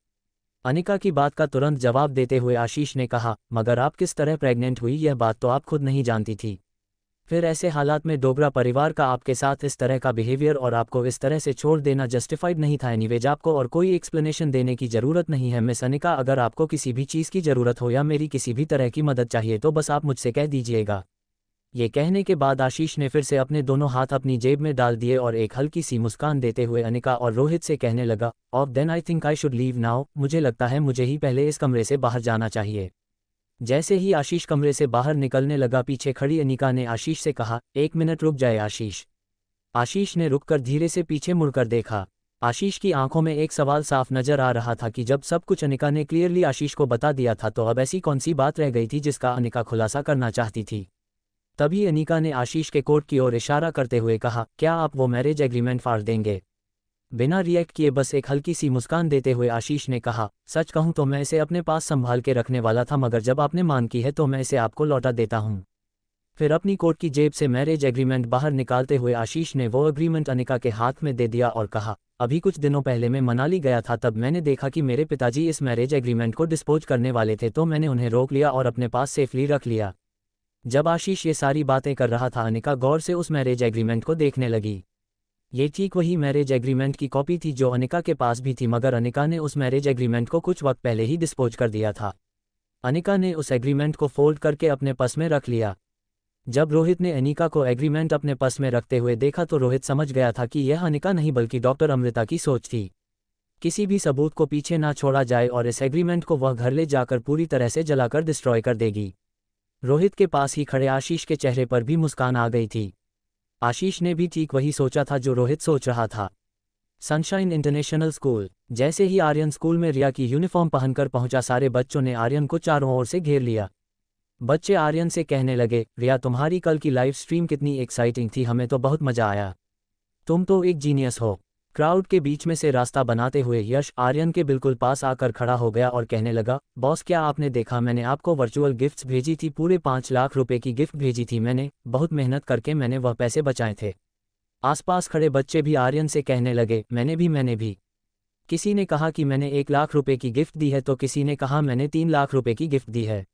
अनिका की बात का तुरंत जवाब देते हुए आशीष ने कहा, मगर आप किस तरह प्रेग्नेंट हुई यह बात तो आप खुद नहीं जानती थी। फिर ऐसे हालात में डोगरा परिवार का आपके साथ इस तरह का बिहेवियर और आपको इस तरह से छोड़ देना जस्टिफाइड नहीं था। एनीवेज, आपको और कोई एक्सप्लेनेशन देने की ज़रूरत नहीं है मिस अनिका। अगर आपको किसी भी चीज़ की ज़रूरत हो या मेरी किसी भी तरह की मदद चाहिए तो बस आप मुझसे कह दीजिएगा। ये कहने के बाद आशीष ने फिर से अपने दोनों हाथ अपनी जेब में डाल दिए और एक हल्की सी मुस्कान देते हुए अनिका और रोहित से कहने लगा, off then I think I should leave now. मुझे लगता है मुझे ही पहले इस कमरे से बाहर जाना चाहिए। जैसे ही आशीष कमरे से बाहर निकलने लगा, पीछे खड़ी अनिका ने आशीष से कहा, एक मिनट रुक जाए आशीष। आशीष ने रुककर धीरे से पीछे मुड़कर देखा। आशीष की आंखों में एक सवाल साफ नजर आ रहा था कि जब सब कुछ अनिका ने क्लियरली आशीष को बता दिया था तो अब ऐसी कौन सी बात रह गई थी जिसका अनिका खुलासा करना चाहती थी। तभी अनिका ने आशीष के कोट की ओर इशारा करते हुए कहा, क्या आप वो मैरिज एग्रीमेंट फाड़ देंगे? बिना रिएक्ट किए बस एक हल्की सी मुस्कान देते हुए आशीष ने कहा, सच कहूं तो मैं इसे अपने पास संभाल के रखने वाला था, मगर जब आपने मांग की है तो मैं इसे आपको लौटा देता हूं। फिर अपनी कोट की जेब से मैरिज एग्रीमेंट बाहर निकालते हुए आशीष ने वो एग्रीमेंट अनिका के हाथ में दे दिया और कहा, अभी कुछ दिनों पहले मैं मनाली गया था, तब मैंने देखा कि मेरे पिताजी इस मैरिज एग्रीमेंट को डिस्पोज करने वाले थे, तो मैंने उन्हें रोक लिया और अपने पास सेफली रख लिया। जब आशीष ये सारी बातें कर रहा था अनिका गौर से उस मैरिज एग्रीमेंट को देखने लगी। ये ठीक वही मैरिज एग्रीमेंट की कॉपी थी जो अनिका के पास भी थी, मगर अनिका ने उस मैरिज एग्रीमेंट को कुछ वक्त पहले ही डिस्पोज कर दिया था। अनिका ने उस एग्रीमेंट को फोल्ड करके अपने पर्स में रख लिया। जब रोहित ने अनिका को एग्रीमेंट अपने पर्स में रखते हुए देखा तो रोहित समझ गया था कि यह अनिका नहीं बल्कि डॉक्टर अमृता की सोच थी। किसी भी सबूत को पीछे ना छोड़ा जाए और इस एग्रीमेंट को वह घर ले जाकर पूरी तरह से जलाकर डिस्ट्रॉय कर देगी। रोहित के पास ही खड़े आशीष के चेहरे पर भी मुस्कान आ गई थी। आशीष ने भी ठीक वही सोचा था जो रोहित सोच रहा था। Sunshine international school. जैसे ही आर्यन स्कूल में रिया की यूनिफॉर्म पहनकर पहुंचा, सारे बच्चों ने आर्यन को चारों ओर से घेर लिया। बच्चे आर्यन से कहने लगे, रिया तुम्हारी कल की लाइव स्ट्रीम कितनी एक्साइटिंग थी, हमें तो बहुत मजा आया। तुम तो एक जीनियस हो। क्राउड के बीच में से रास्ता बनाते हुए यश आर्यन के बिल्कुल पास आकर खड़ा हो गया और कहने लगा, बॉस क्या आपने देखा, मैंने आपको वर्चुअल गिफ्ट्स भेजी थी, पूरे 5 लाख रुपए की गिफ्ट भेजी थी मैंने, बहुत मेहनत करके मैंने वह पैसे बचाए थे। आसपास खड़े बच्चे भी आर्यन से कहने लगे, मैंने भी। किसी ने कहा कि मैंने 1 लाख रुपए की गिफ्ट दी है तो किसी ने कहा मैंने 3 लाख रुपए की गिफ्ट दी है।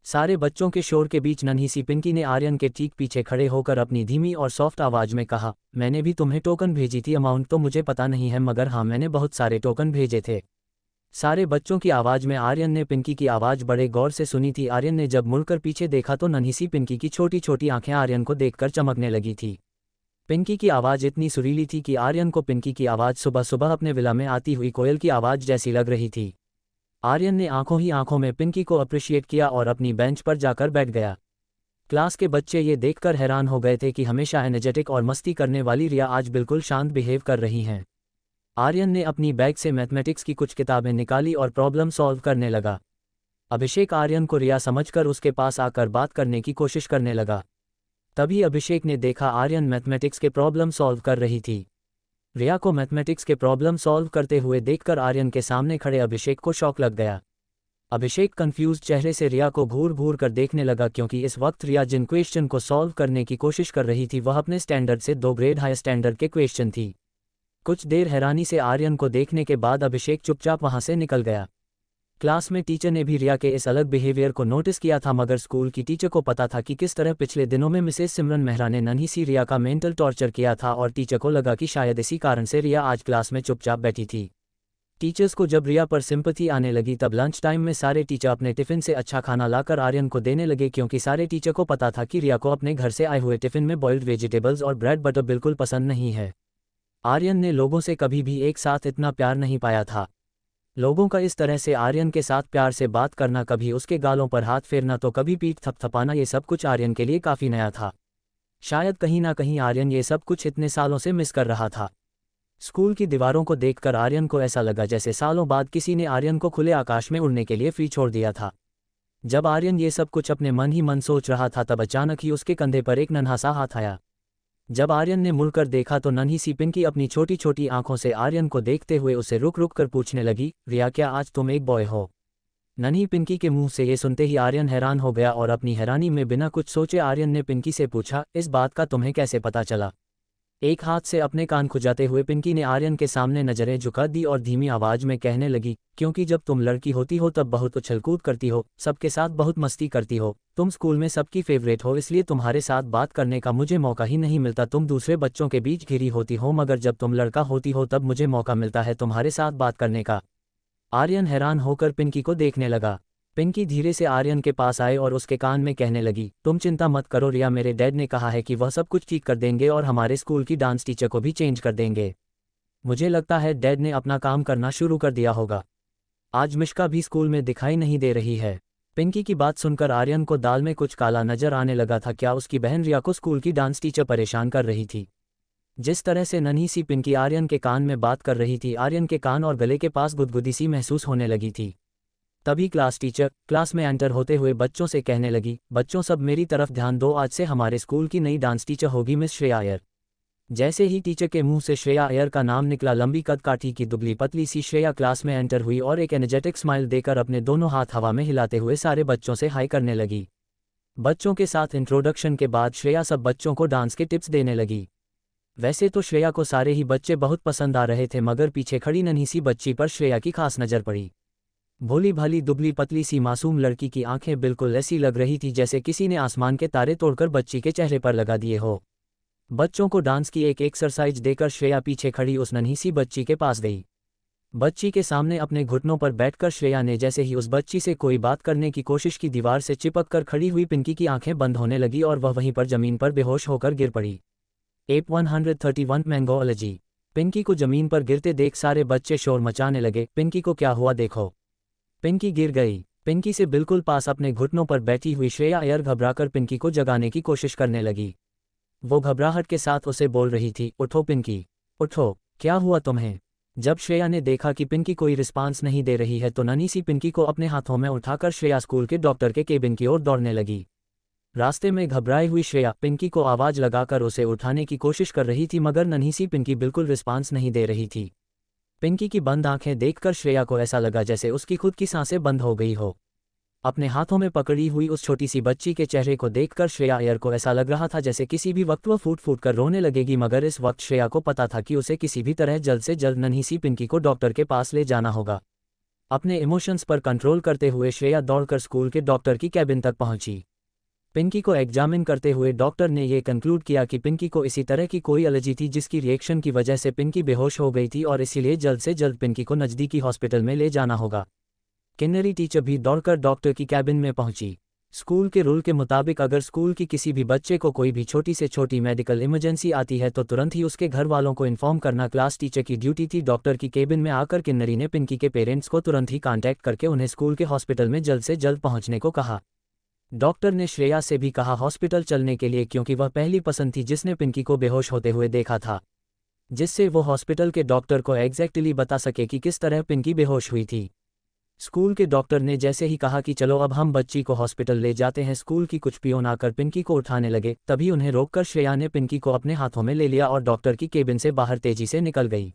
सारे बच्चों के शोर के बीच नन्ही सी पिंकी ने आर्यन के ठीक पीछे खड़े होकर अपनी धीमी और सॉफ्ट आवाज में कहा, मैंने भी तुम्हें टोकन भेजी थी, अमाउंट तो मुझे पता नहीं है मगर हाँ मैंने बहुत सारे टोकन भेजे थे। सारे बच्चों की आवाज में आर्यन ने पिंकी की आवाज बड़े गौर से सुनी थी। आर्यन ने जब मुड़कर पीछे देखा तो नन्ही सी पिंकी की छोटी छोटी आंखें आर्यन को देखकर चमकने लगी थी। पिंकी की आवाज इतनी सुरीली थी कि आर्यन को पिंकी की आवाज सुबह सुबह अपने विला में आती हुई कोयल की आवाज जैसी लग रही थी। आर्यन ने आंखों ही आंखों में पिंकी को अप्रिशिएट किया और अपनी बेंच पर जाकर बैठ गया। क्लास के बच्चे ये देखकर हैरान हो गए थे कि हमेशा एनर्जेटिक और मस्ती करने वाली रिया आज बिल्कुल शांत बिहेव कर रही हैं। आर्यन ने अपनी बैग से मैथमेटिक्स की कुछ किताबें निकाली और प्रॉब्लम सॉल्व करने लगा। अभिषेक आर्यन को रिया समझकर उसके पास आकर बात करने की कोशिश करने लगा। तभी अभिषेक ने देखा आर्यन मैथमेटिक्स के प्रॉब्लम सॉल्व कर रही थी। रिया को मैथमेटिक्स के प्रॉब्लम सॉल्व करते हुए देखकर आर्यन के सामने खड़े अभिषेक को शॉक लग गया। अभिषेक कंफ्यूज चेहरे से रिया को घूर घूर कर देखने लगा क्योंकि इस वक्त रिया जिन क्वेश्चन को सॉल्व करने की कोशिश कर रही थी वह अपने स्टैंडर्ड से 2 ग्रेड हाई स्टैंडर्ड के क्वेश्चन थी। कुछ देर हैरानी से आर्यन को देखने के बाद अभिषेक चुपचाप वहां से निकल गया। क्लास में टीचर ने भी रिया के इस अलग बिहेवियर को नोटिस किया था मगर स्कूल की टीचर को पता था कि किस तरह पिछले दिनों में मिसेस सिमरन मेहरा ने नन्ही सी रिया का मेंटल टॉर्चर किया था और टीचर को लगा कि शायद इसी कारण से रिया आज क्लास में चुपचाप बैठी थी। टीचर्स को जब रिया पर सिंपैथी आने लगी तब लंच टाइम में सारे टीचर अपने टिफिन से अच्छा खाना लाकर आर्यन को देने लगे क्योंकि सारे टीचर को पता था कि रिया को अपने घर से आए हुए टिफिन में बॉइल्ड वेजिटेबल्स और ब्रेड बटर बिल्कुल पसंद नहीं है। आर्यन ने लोगों से कभी भी एक साथ इतना प्यार नहीं पाया था। लोगों का इस तरह से आर्यन के साथ प्यार से बात करना, कभी उसके गालों पर हाथ फेरना तो कभी पीठ थपथपाना, ये सब कुछ आर्यन के लिए काफ़ी नया था। शायद कहीं ना कहीं आर्यन ये सब कुछ इतने सालों से मिस कर रहा था। स्कूल की दीवारों को देखकर आर्यन को ऐसा लगा जैसे सालों बाद किसी ने आर्यन को खुले आकाश में उड़ने के लिए फ्री छोड़ दिया था। जब आर्यन ये सब कुछ अपने मन ही मन सोच रहा था तब अचानक ही उसके कंधे पर एक नन्हा सा हाथ आया। जब आर्यन ने मुड़कर देखा तो नन्ही सी पिंकी अपनी छोटी छोटी आंखों से आर्यन को देखते हुए उसे रुक रुक कर पूछने लगी, रिया क्या आज तुम एक बॉय हो? नन्ही पिंकी के मुंह से ये सुनते ही आर्यन हैरान हो गया और अपनी हैरानी में बिना कुछ सोचे आर्यन ने पिंकी से पूछा, इस बात का तुम्हें कैसे पता चला? एक हाथ से अपने कान खुजाते हुए पिंकी ने आर्यन के सामने नजरें झुका दी और धीमी आवाज में कहने लगी, क्योंकि जब तुम लड़की होती हो तब बहुत उछलकूद करती हो, सबके साथ बहुत मस्ती करती हो, तुम स्कूल में सबकी फेवरेट हो, इसलिए तुम्हारे साथ बात करने का मुझे मौका ही नहीं मिलता। तुम दूसरे बच्चों के बीच घिरी होती हो मगर जब तुम लड़का होती हो तब मुझे मौका मिलता है तुम्हारे साथ बात करने का। आर्यन हैरान होकर पिंकी को देखने लगा। पिंकी धीरे से आर्यन के पास आए और उसके कान में कहने लगी, तुम चिंता मत करो रिया, मेरे डैड ने कहा है कि वह सब कुछ ठीक कर देंगे और हमारे स्कूल की डांस टीचर को भी चेंज कर देंगे। मुझे लगता है डैड ने अपना काम करना शुरू कर दिया होगा। आज मिश्का भी स्कूल में दिखाई नहीं दे रही है। पिंकी की बात सुनकर आर्यन को दाल में कुछ काला नजर आने लगा था। क्या उसकी बहन रिया को स्कूल की डांस टीचर परेशान कर रही थी? जिस तरह से नन्ही सी पिंकी आर्यन के कान में बात कर रही थी, आर्यन के कान और गले के पास गुदगुदी सी महसूस होने लगी थी। तभी क्लास टीचर क्लास में एंटर होते हुए बच्चों से कहने लगी, बच्चों सब मेरी तरफ ध्यान दो, आज से हमारे स्कूल की नई डांस टीचर होगी मिस श्रेया अय्यर। जैसे ही टीचर के मुंह से श्रेया अय्यर का नाम निकला, लंबी कद काठी की दुबली पतली सी श्रेया क्लास में एंटर हुई और एक एनर्जेटिक स्माइल देकर अपने दोनों हाथ हवा में हिलाते हुए सारे बच्चों से हाई करने लगी। बच्चों के साथ इंट्रोडक्शन के बाद श्रेया सब बच्चों को डांस के टिप्स देने लगी। वैसे तो श्रेया को सारे ही बच्चे बहुत पसंद आ रहे थे मगर पीछे खड़ी नन्ही सी बच्ची पर श्रेया की खास नज़र पड़ी। भोली भाली दुबली पतली सी मासूम लड़की की आंखें बिल्कुल ऐसी लग रही थी जैसे किसी ने आसमान के तारे तोड़कर बच्ची के चेहरे पर लगा दिए हो। बच्चों को डांस की एक एक्सरसाइज देकर श्रेया पीछे खड़ी उस नन्ही सी बच्ची के पास गई। बच्ची के सामने अपने घुटनों पर बैठकर श्रेया ने जैसे ही उस बच्ची से कोई बात करने की कोशिश की, दीवार से चिपक कर खड़ी हुई पिंकी की आंखें बंद होने लगी और वह वहीं पर जमीन पर बेहोश होकर गिर पड़ी। एप 131 मैंगोलॉजी। पिंकी को जमीन पर गिरते देख सारे बच्चे शोर मचाने लगे, पिंकी को क्या हुआ देखो। पिंकी गिर गई। पिंकी से बिल्कुल पास अपने घुटनों पर बैठी हुई श्रेया अय्यर घबराकर पिंकी को जगाने की कोशिश करने लगी। वो घबराहट के साथ उसे बोल रही थी, उठो पिंकी, उठो, क्या हुआ तुम्हें? जब श्रेया ने देखा कि पिंकी कोई रिस्पांस नहीं दे रही है तो नन्ही सी पिंकी को अपने हाथों में उठाकर श्रेया स्कूल के डॉक्टर के केबिन की ओर दौड़ने लगी। रास्ते में घबराई हुई श्रेया पिंकी को आवाज़ लगाकर उसे उठाने की कोशिश कर रही थी, मगर नन्ही सी पिंकी बिल्कुल रिस्पांस नहीं दे रही थी। पिंकी की बंद आंखें देखकर श्रेया को ऐसा लगा जैसे उसकी खुद की सांसें बंद हो गई हो। अपने हाथों में पकड़ी हुई उस छोटी सी बच्ची के चेहरे को देखकर श्रेया अय्यर को ऐसा लग रहा था जैसे किसी भी वक्त वह फूट फूट कर रोने लगेगी, मगर इस वक्त श्रेया को पता था कि उसे किसी भी तरह जल्द से जल्द नन्ही सी पिंकी को डॉक्टर के पास ले जाना होगा। अपने इमोशंस पर कंट्रोल करते हुए श्रेया दौड़कर स्कूल के डॉक्टर की कैबिन तक पहुंची। पिंकी को एग्जामिन करते हुए डॉक्टर ने यह कंक्लूड किया कि पिंकी को इसी तरह की कोई एलर्जी थी जिसकी रिएक्शन की वजह से पिंकी बेहोश हो गई थी और इसीलिए जल्द से जल्द पिंकी को नज़दीकी हॉस्पिटल में ले जाना होगा। किन्नरी टीचर भी दौड़कर डॉक्टर की कैबिन में पहुंची। स्कूल के रूल के मुताबिक अगर स्कूल की किसी भी बच्चे को कोई भी छोटी से छोटी मेडिकल इमरजेंसी आती है तो तुरंत ही उसके घर वालों को इन्फॉर्म करना क्लास टीचर की ड्यूटी थी। डॉक्टर की केबिन में आकर किन्नरी ने पिंकी के पेरेंट्स को तुरंत ही कांटेक्ट करके उन्हें स्कूल के हॉस्पिटल में जल्द से जल्द पहुंचने को कहा। डॉक्टर ने श्रेया से भी कहा हॉस्पिटल चलने के लिए, क्योंकि वह पहली पसंद थी जिसने पिंकी को बेहोश होते हुए देखा था, जिससे वो हॉस्पिटल के डॉक्टर को एग्जैक्टली बता सके कि किस तरह पिंकी बेहोश हुई थी। स्कूल के डॉक्टर ने जैसे ही कहा कि चलो अब हम बच्ची को हॉस्पिटल ले जाते हैं, स्कूल की कुछ पियोन आकर पिंकी को उठाने लगे, तभी उन्हें रोककर श्रेया ने पिंकी को अपने हाथों में ले लिया और डॉक्टर की केबिन से बाहर तेजी से निकल गई।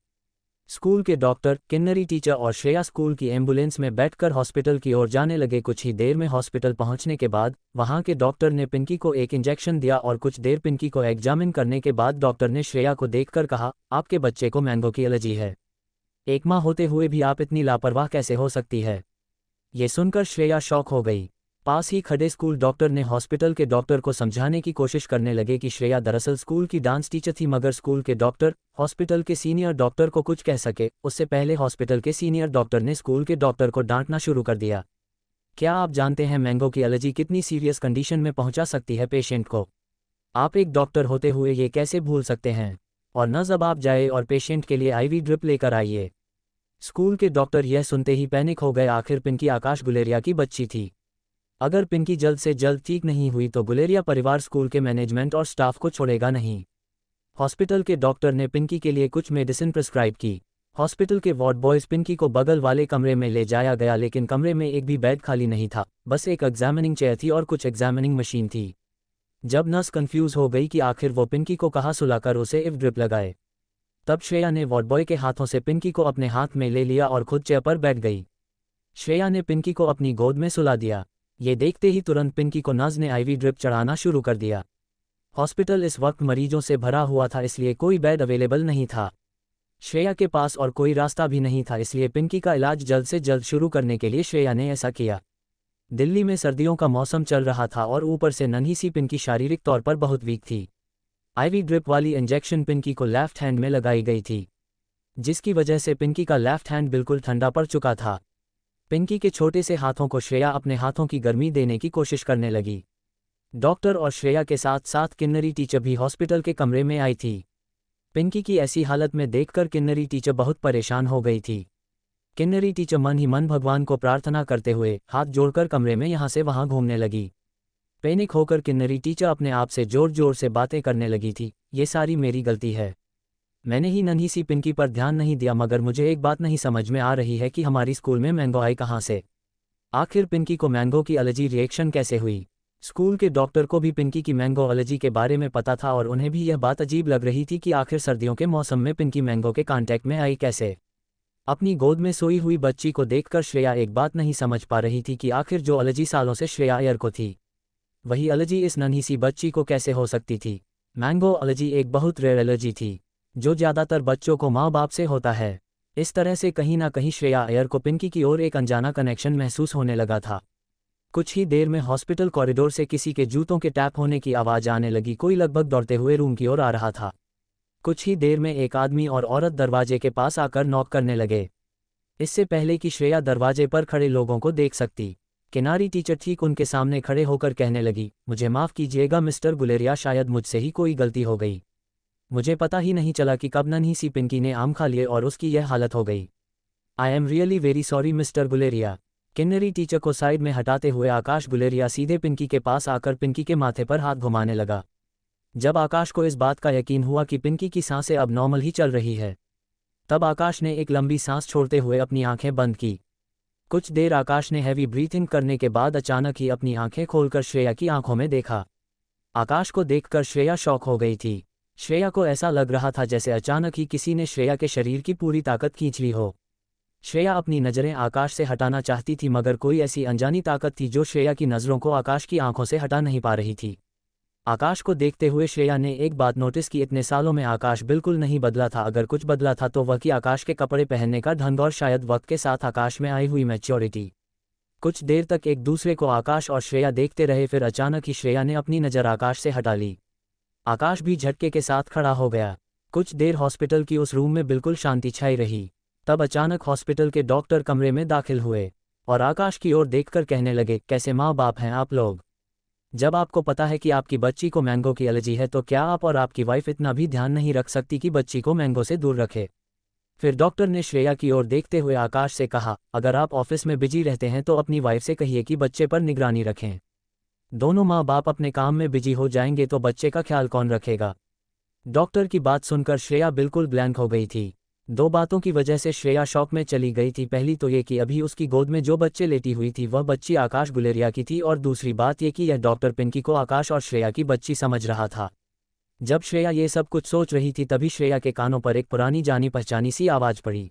स्कूल के डॉक्टर, किन्नरी टीचर और श्रेया स्कूल की एम्बुलेंस में बैठकर हॉस्पिटल की ओर जाने लगे। कुछ ही देर में हॉस्पिटल पहुंचने के बाद वहां के डॉक्टर ने पिंकी को एक इंजेक्शन दिया और कुछ देर पिंकी को एग्जामिन करने के बाद डॉक्टर ने श्रेया को देखकर कहा, आपके बच्चे को मैंगो की एलर्जी है। एक माँ होते हुए भी आप इतनी लापरवाह कैसे हो सकती है? ये सुनकर श्रेया शॉक हो गई। पास ही खड़े स्कूल डॉक्टर ने हॉस्पिटल के डॉक्टर को समझाने की कोशिश करने लगे कि श्रेया दरअसल स्कूल की डांस टीचर थी, मगर स्कूल के डॉक्टर हॉस्पिटल के सीनियर डॉक्टर को कुछ कह सके उससे पहले हॉस्पिटल के सीनियर डॉक्टर ने स्कूल के डॉक्टर को डांटना शुरू कर दिया। क्या आप जानते हैं मैंगो की एलर्जी कितनी सीरियस कंडीशन में पहुंचा सकती है पेशेंट को? आप एक डॉक्टर होते हुए ये कैसे भूल सकते हैं? और न जब आप जाए और पेशेंट के लिए आईवी ड्रिप लेकर आइए। स्कूल के डॉक्टर यह सुनते ही पैनिक हो गए। आखिर पिंकी आकाश गुलेरिया की बच्ची थी। अगर पिंकी जल्द से जल्द ठीक नहीं हुई तो गुलेरिया परिवार स्कूल के मैनेजमेंट और स्टाफ को छोड़ेगा नहीं। हॉस्पिटल के डॉक्टर ने पिंकी के लिए कुछ मेडिसिन प्रिस्क्राइब की। हॉस्पिटल के वार्ड बॉयज पिंकी को बगल वाले कमरे में ले जाया गया, लेकिन कमरे में एक भी बेड खाली नहीं था, बस एक एग्जामिनिंग चेयर थी और कुछ एग्जामिनिंग मशीन थी। जब नर्स कंफ्यूज हो गई कि आखिर वो पिंकी को कहाँ सुलाकर उसे इव ड्रिप लगाए, तब श्रेया ने वार्ड बॉय के हाथों से पिंकी को अपने हाथ में ले लिया और खुद चेयर पर बैठ गई। श्रेया ने पिंकी को अपनी गोद में सुला दिया। ये देखते ही तुरंत पिंकी को नर्स ने आईवी ड्रिप चढ़ाना शुरू कर दिया। हॉस्पिटल इस वक्त मरीजों से भरा हुआ था, इसलिए कोई बेड अवेलेबल नहीं था। श्रेया के पास और कोई रास्ता भी नहीं था, इसलिए पिंकी का इलाज जल्द से जल्द शुरू करने के लिए श्रेया ने ऐसा किया। दिल्ली में सर्दियों का मौसम चल रहा था और ऊपर से नन्ही सी पिंकी शारीरिक तौर पर बहुत वीक थी। आईवी ड्रिप वाली इंजेक्शन पिंकी को लेफ्ट हैंड में लगाई गई थी, जिसकी वजह से पिंकी का लेफ्ट हैंड बिल्कुल ठंडा पड़ चुका था। पिंकी के छोटे से हाथों को श्रेया अपने हाथों की गर्मी देने की कोशिश करने लगी। डॉक्टर और श्रेया के साथ साथ किन्नरी टीचर भी हॉस्पिटल के कमरे में आई थी। पिंकी की ऐसी हालत में देखकर किन्नरी टीचर बहुत परेशान हो गई थी। किन्नरी टीचर मन ही मन भगवान को प्रार्थना करते हुए हाथ जोड़कर कमरे में यहाँ से वहाँ घूमने लगी। पैनिक होकर किन्नरी टीचर अपने आप से जोर जोर से बातें करने लगी थी, ये सारी मेरी गलती है, मैंने ही नन्ही सी पिंकी पर ध्यान नहीं दिया, मगर मुझे एक बात नहीं समझ में आ रही है कि हमारी स्कूल में मैंगो आई कहाँ से? आखिर पिंकी को मैंगो की एलर्जी रिएक्शन कैसे हुई? स्कूल के डॉक्टर को भी पिंकी की मैंगो एलर्जी के बारे में पता था और उन्हें भी यह बात अजीब लग रही थी कि आखिर सर्दियों के मौसम में पिंकी मैंगो के कांटेक्ट में आई कैसे? अपनी गोद में सोई हुई बच्ची को देखकर श्रेया एक बात नहीं समझ पा रही थी कि आखिर जो एलर्जी सालों से श्रेया अय्यर को थी, वही एलर्जी इस नन्ही सी बच्ची को कैसे हो सकती थी? मैंगो एलर्जी एक बहुत रेयर एलर्जी थी जो ज़्यादातर बच्चों को माँ बाप से होता है। इस तरह से कहीं ना कहीं श्रेया अय्यर को पिंकी की ओर एक अनजाना कनेक्शन महसूस होने लगा था। कुछ ही देर में हॉस्पिटल कॉरिडोर से किसी के जूतों के टैप होने की आवाज़ आने लगी। कोई लगभग दौड़ते हुए रूम की ओर आ रहा था। कुछ ही देर में एक आदमी और औरत दरवाजे के पास आकर नॉक करने लगे। इससे पहले कि श्रेया दरवाजे पर खड़े लोगों को देख सकती, किनारी टीचर ठीक उनके सामने खड़े होकर कहने लगी, मुझे माफ़ कीजिएगा मिस्टर गुलेरिया, शायद मुझसे ही कोई गलती हो गई। मुझे पता ही नहीं चला कि कब नन्ही सी पिंकी ने आम खा लिए और उसकी यह हालत हो गई। I am really very sorry mister Guleria. Kinnari teacher को साइड में हटाते हुए आकाश गुलेरिया सीधे पिंकी के पास आकर पिंकी के माथे पर हाथ घुमाने लगा। जब आकाश को इस बात का यकीन हुआ कि पिंकी की सांसें अब नॉर्मल ही चल रही है, तब आकाश ने एक लंबी सांस छोड़ते हुए अपनी आंखें बंद की। कुछ देर आकाश ने हैवी ब्रीथिंग करने के बाद अचानक ही अपनी आंखें खोलकर श्रेया की आंखों में देखा। आकाश को देखकर श्रेया शॉक हो गई थी। श्रेया को ऐसा लग रहा था जैसे अचानक ही किसी ने श्रेया के शरीर की पूरी ताकत खींच ली हो। श्रेया अपनी नज़रें आकाश से हटाना चाहती थी, मगर कोई ऐसी अनजानी ताकत थी जो श्रेया की नज़रों को आकाश की आंखों से हटा नहीं पा रही थी। आकाश को देखते हुए श्रेया ने एक बात नोटिस की, इतने सालों में आकाश बिल्कुल नहीं बदला था। अगर कुछ बदला था तो वह कि आकाश के कपड़े पहनने का ढंग और शायद वक्त के साथ आकाश में आई हुई मैच्योरिटी। कुछ देर तक एक दूसरे को आकाश और श्रेया देखते रहे, फिर अचानक ही श्रेया ने अपनी नज़र आकाश से हटा ली। आकाश भी झटके के साथ खड़ा हो गया। कुछ देर हॉस्पिटल की उस रूम में बिल्कुल शांति छाई रही। तब अचानक हॉस्पिटल के डॉक्टर कमरे में दाखिल हुए और आकाश की ओर देखकर कहने लगे, कैसे माँ बाप हैं आप लोग? जब आपको पता है कि आपकी बच्ची को मैंगो की एलर्जी है तो क्या आप और आपकी वाइफ इतना भी ध्यान नहीं रख सकती कि बच्ची को मैंगो से दूर रखे? फिर डॉक्टर ने श्रेया की ओर देखते हुए आकाश से कहा, अगर आप ऑफिस में बिजी रहते हैं तो अपनी वाइफ से कहिए कि बच्चे पर निगरानी रखें। दोनों माँ बाप अपने काम में बिजी हो जाएंगे तो बच्चे का ख्याल कौन रखेगा? डॉक्टर की बात सुनकर श्रेया बिल्कुल ब्लैंक हो गई थी। दो बातों की वजह से श्रेया शॉक में चली गई थी। पहली तो ये कि अभी उसकी गोद में जो बच्चे लेटी हुई थी वह बच्ची आकाश गुलेरिया की थी, और दूसरी बात ये कि यह डॉक्टर पिंकी को आकाश और श्रेया की बच्ची समझ रहा था। जब श्रेया ये सब कुछ सोच रही थी तभी श्रेया के कानों पर एक पुरानी जानी पहचानी सी आवाज़ पड़ी।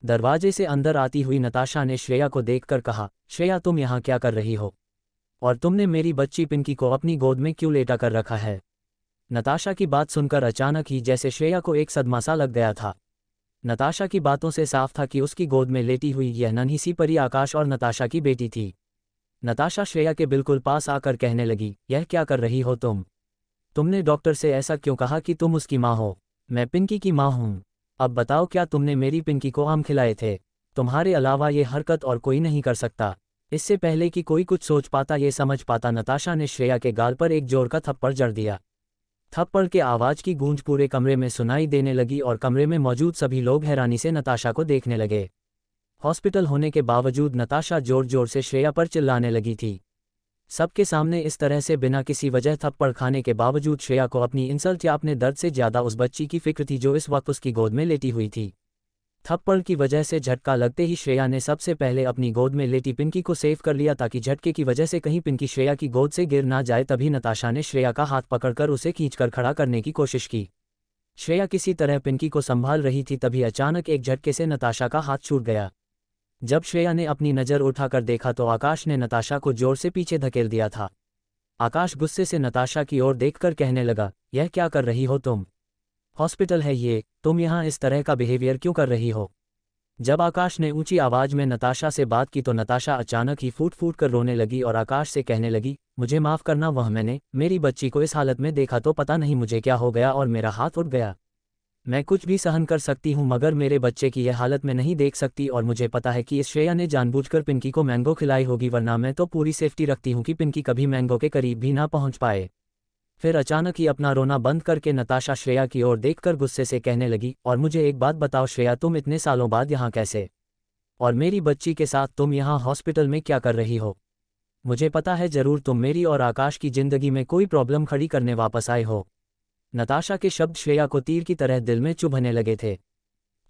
दरवाजे से अंदर आती हुई नताशा ने श्रेया को देखकर कहा, श्रेया तुम यहाँ क्या कर रही हो? और तुमने मेरी बच्ची पिंकी को अपनी गोद में क्यों लेटा कर रखा है? नताशा की बात सुनकर अचानक ही जैसे श्रेया को एक सदमा सा लग गया था। नताशा की बातों से साफ था कि उसकी गोद में लेटी हुई यह नन्ही सी परी आकाश और नताशा की बेटी थी। नताशा श्रेया के बिल्कुल पास आकर कहने लगी, यह क्या कर रही हो तुम? तुमने डॉक्टर से ऐसा क्यों कहा कि तुम उसकी माँ हो? मैं पिंकी की माँ हूँ। अब बताओ, क्या तुमने मेरी पिंकी को आम खिलाए थे? तुम्हारे अलावा ये हरकत और कोई नहीं कर सकता। इससे पहले कि कोई कुछ सोच पाता ये समझ पाता, नताशा ने श्रेया के गाल पर एक जोर का थप्पड़ जड़ दिया। थप्पड़ के आवाज़ की गूंज पूरे कमरे में सुनाई देने लगी और कमरे में मौजूद सभी लोग हैरानी से नताशा को देखने लगे। हॉस्पिटल होने के बावजूद नताशा जोर जोर से श्रेया पर चिल्लाने लगी थी। सबके सामने इस तरह से बिना किसी वजह थप्पड़ खाने के बावजूद श्रेया को अपनी इंसल्ट या अपने दर्द से ज़्यादा उस बच्ची की फिक्र थी जो इस वक्त उसकी गोद में लेटी हुई थी। थप्पड़ की वजह से झटका लगते ही श्रेया ने सबसे पहले अपनी गोद में लेटी पिंकी को सेव कर लिया ताकि झटके की वजह से कहीं पिंकी श्रेया की गोद से गिर ना जाए। तभी नताशा ने श्रेया का हाथ पकड़कर उसे खींचकर खड़ा करने की कोशिश की। श्रेया किसी तरह पिंकी को संभाल रही थी, तभी अचानक एक झटके से नताशा का हाथ छूट गया। जब श्रेया ने अपनी नज़र उठाकर देखा तो आकाश ने नताशा को जोर से पीछे धकेल दिया था। आकाश गुस्से से नताशा की ओर देखकर कहने लगा, यह क्या कर रही हो तुम? हॉस्पिटल है ये, तुम यहाँ इस तरह का बिहेवियर क्यों कर रही हो? जब आकाश ने ऊंची आवाज़ में नताशा से बात की तो नताशा अचानक ही फूट फूट कर रोने लगी और आकाश से कहने लगी, मुझे माफ़ करना, वह मैंने मेरी बच्ची को इस हालत में देखा तो पता नहीं मुझे क्या हो गया और मेरा हाथ उठ गया। मैं कुछ भी सहन कर सकती हूँ मगर मेरे बच्चे की यह हालत में नहीं देख सकती, और मुझे पता है कि इस श्रेया ने जानबूझकर पिंकी को मैंगो खिलाई होगी, वरना मैं तो पूरी सेफ्टी रखती हूँ कि पिंकी कभी मैंगो के करीब भी ना पहुँच पाए। फिर अचानक ही अपना रोना बंद करके नताशा श्रेया की ओर देखकर गुस्से से कहने लगी, और मुझे एक बात बताओ श्रेया, तुम इतने सालों बाद यहाँ कैसे? और मेरी बच्ची के साथ तुम यहाँ हॉस्पिटल में क्या कर रही हो? मुझे पता है ज़रूर तुम मेरी और आकाश की ज़िंदगी में कोई प्रॉब्लम खड़ी करने वापस आए हो। नताशा के शब्द श्रेया को तीर की तरह दिल में चुभने लगे थे।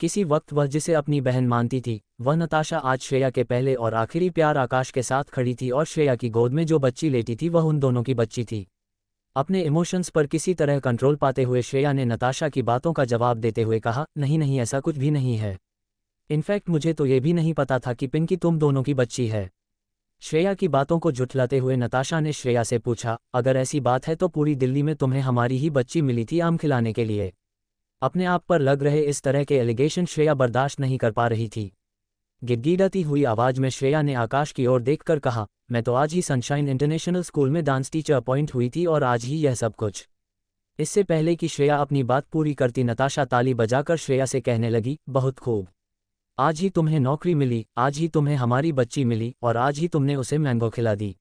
किसी वक्त वह जिसे अपनी बहन मानती थी, वह नताशा आज श्रेया के पहले और आखिरी प्यार आकाश के साथ खड़ी थी, और श्रेया की गोद में जो बच्ची लेटी थी वह उन दोनों की बच्ची थी। अपने इमोशंस पर किसी तरह कंट्रोल पाते हुए श्रेया ने नताशा की बातों का जवाब देते हुए कहा, नहीं नहीं, ऐसा कुछ भी नहीं है। इनफैक्ट मुझे तो ये भी नहीं पता था कि पिंकी तुम दोनों की बच्ची है। श्रेया की बातों को झुठलाते हुए नताशा ने श्रेया से पूछा, अगर ऐसी बात है तो पूरी दिल्ली में तुम्हें हमारी ही बच्ची मिली थी आम खिलाने के लिए? अपने आप पर लग रहे इस तरह के एलिगेशन श्रेया बर्दाश्त नहीं कर पा रही थी। गिड़गिड़ाती हुई आवाज़ में श्रेया ने आकाश की ओर देखकर कहा, मैं तो आज ही सनशाइन इंटरनेशनल स्कूल में डांस टीचर अपॉइंट हुई थी और आज ही यह सब कुछ। इससे पहले कि श्रेया अपनी बात पूरी करती नताशा ताली बजाकर श्रेया से कहने लगी, बहुत खूब, आज ही तुम्हें नौकरी मिली, आज ही तुम्हें हमारी बच्ची मिली और आज ही तुमने उसे मैंगो खिला दी।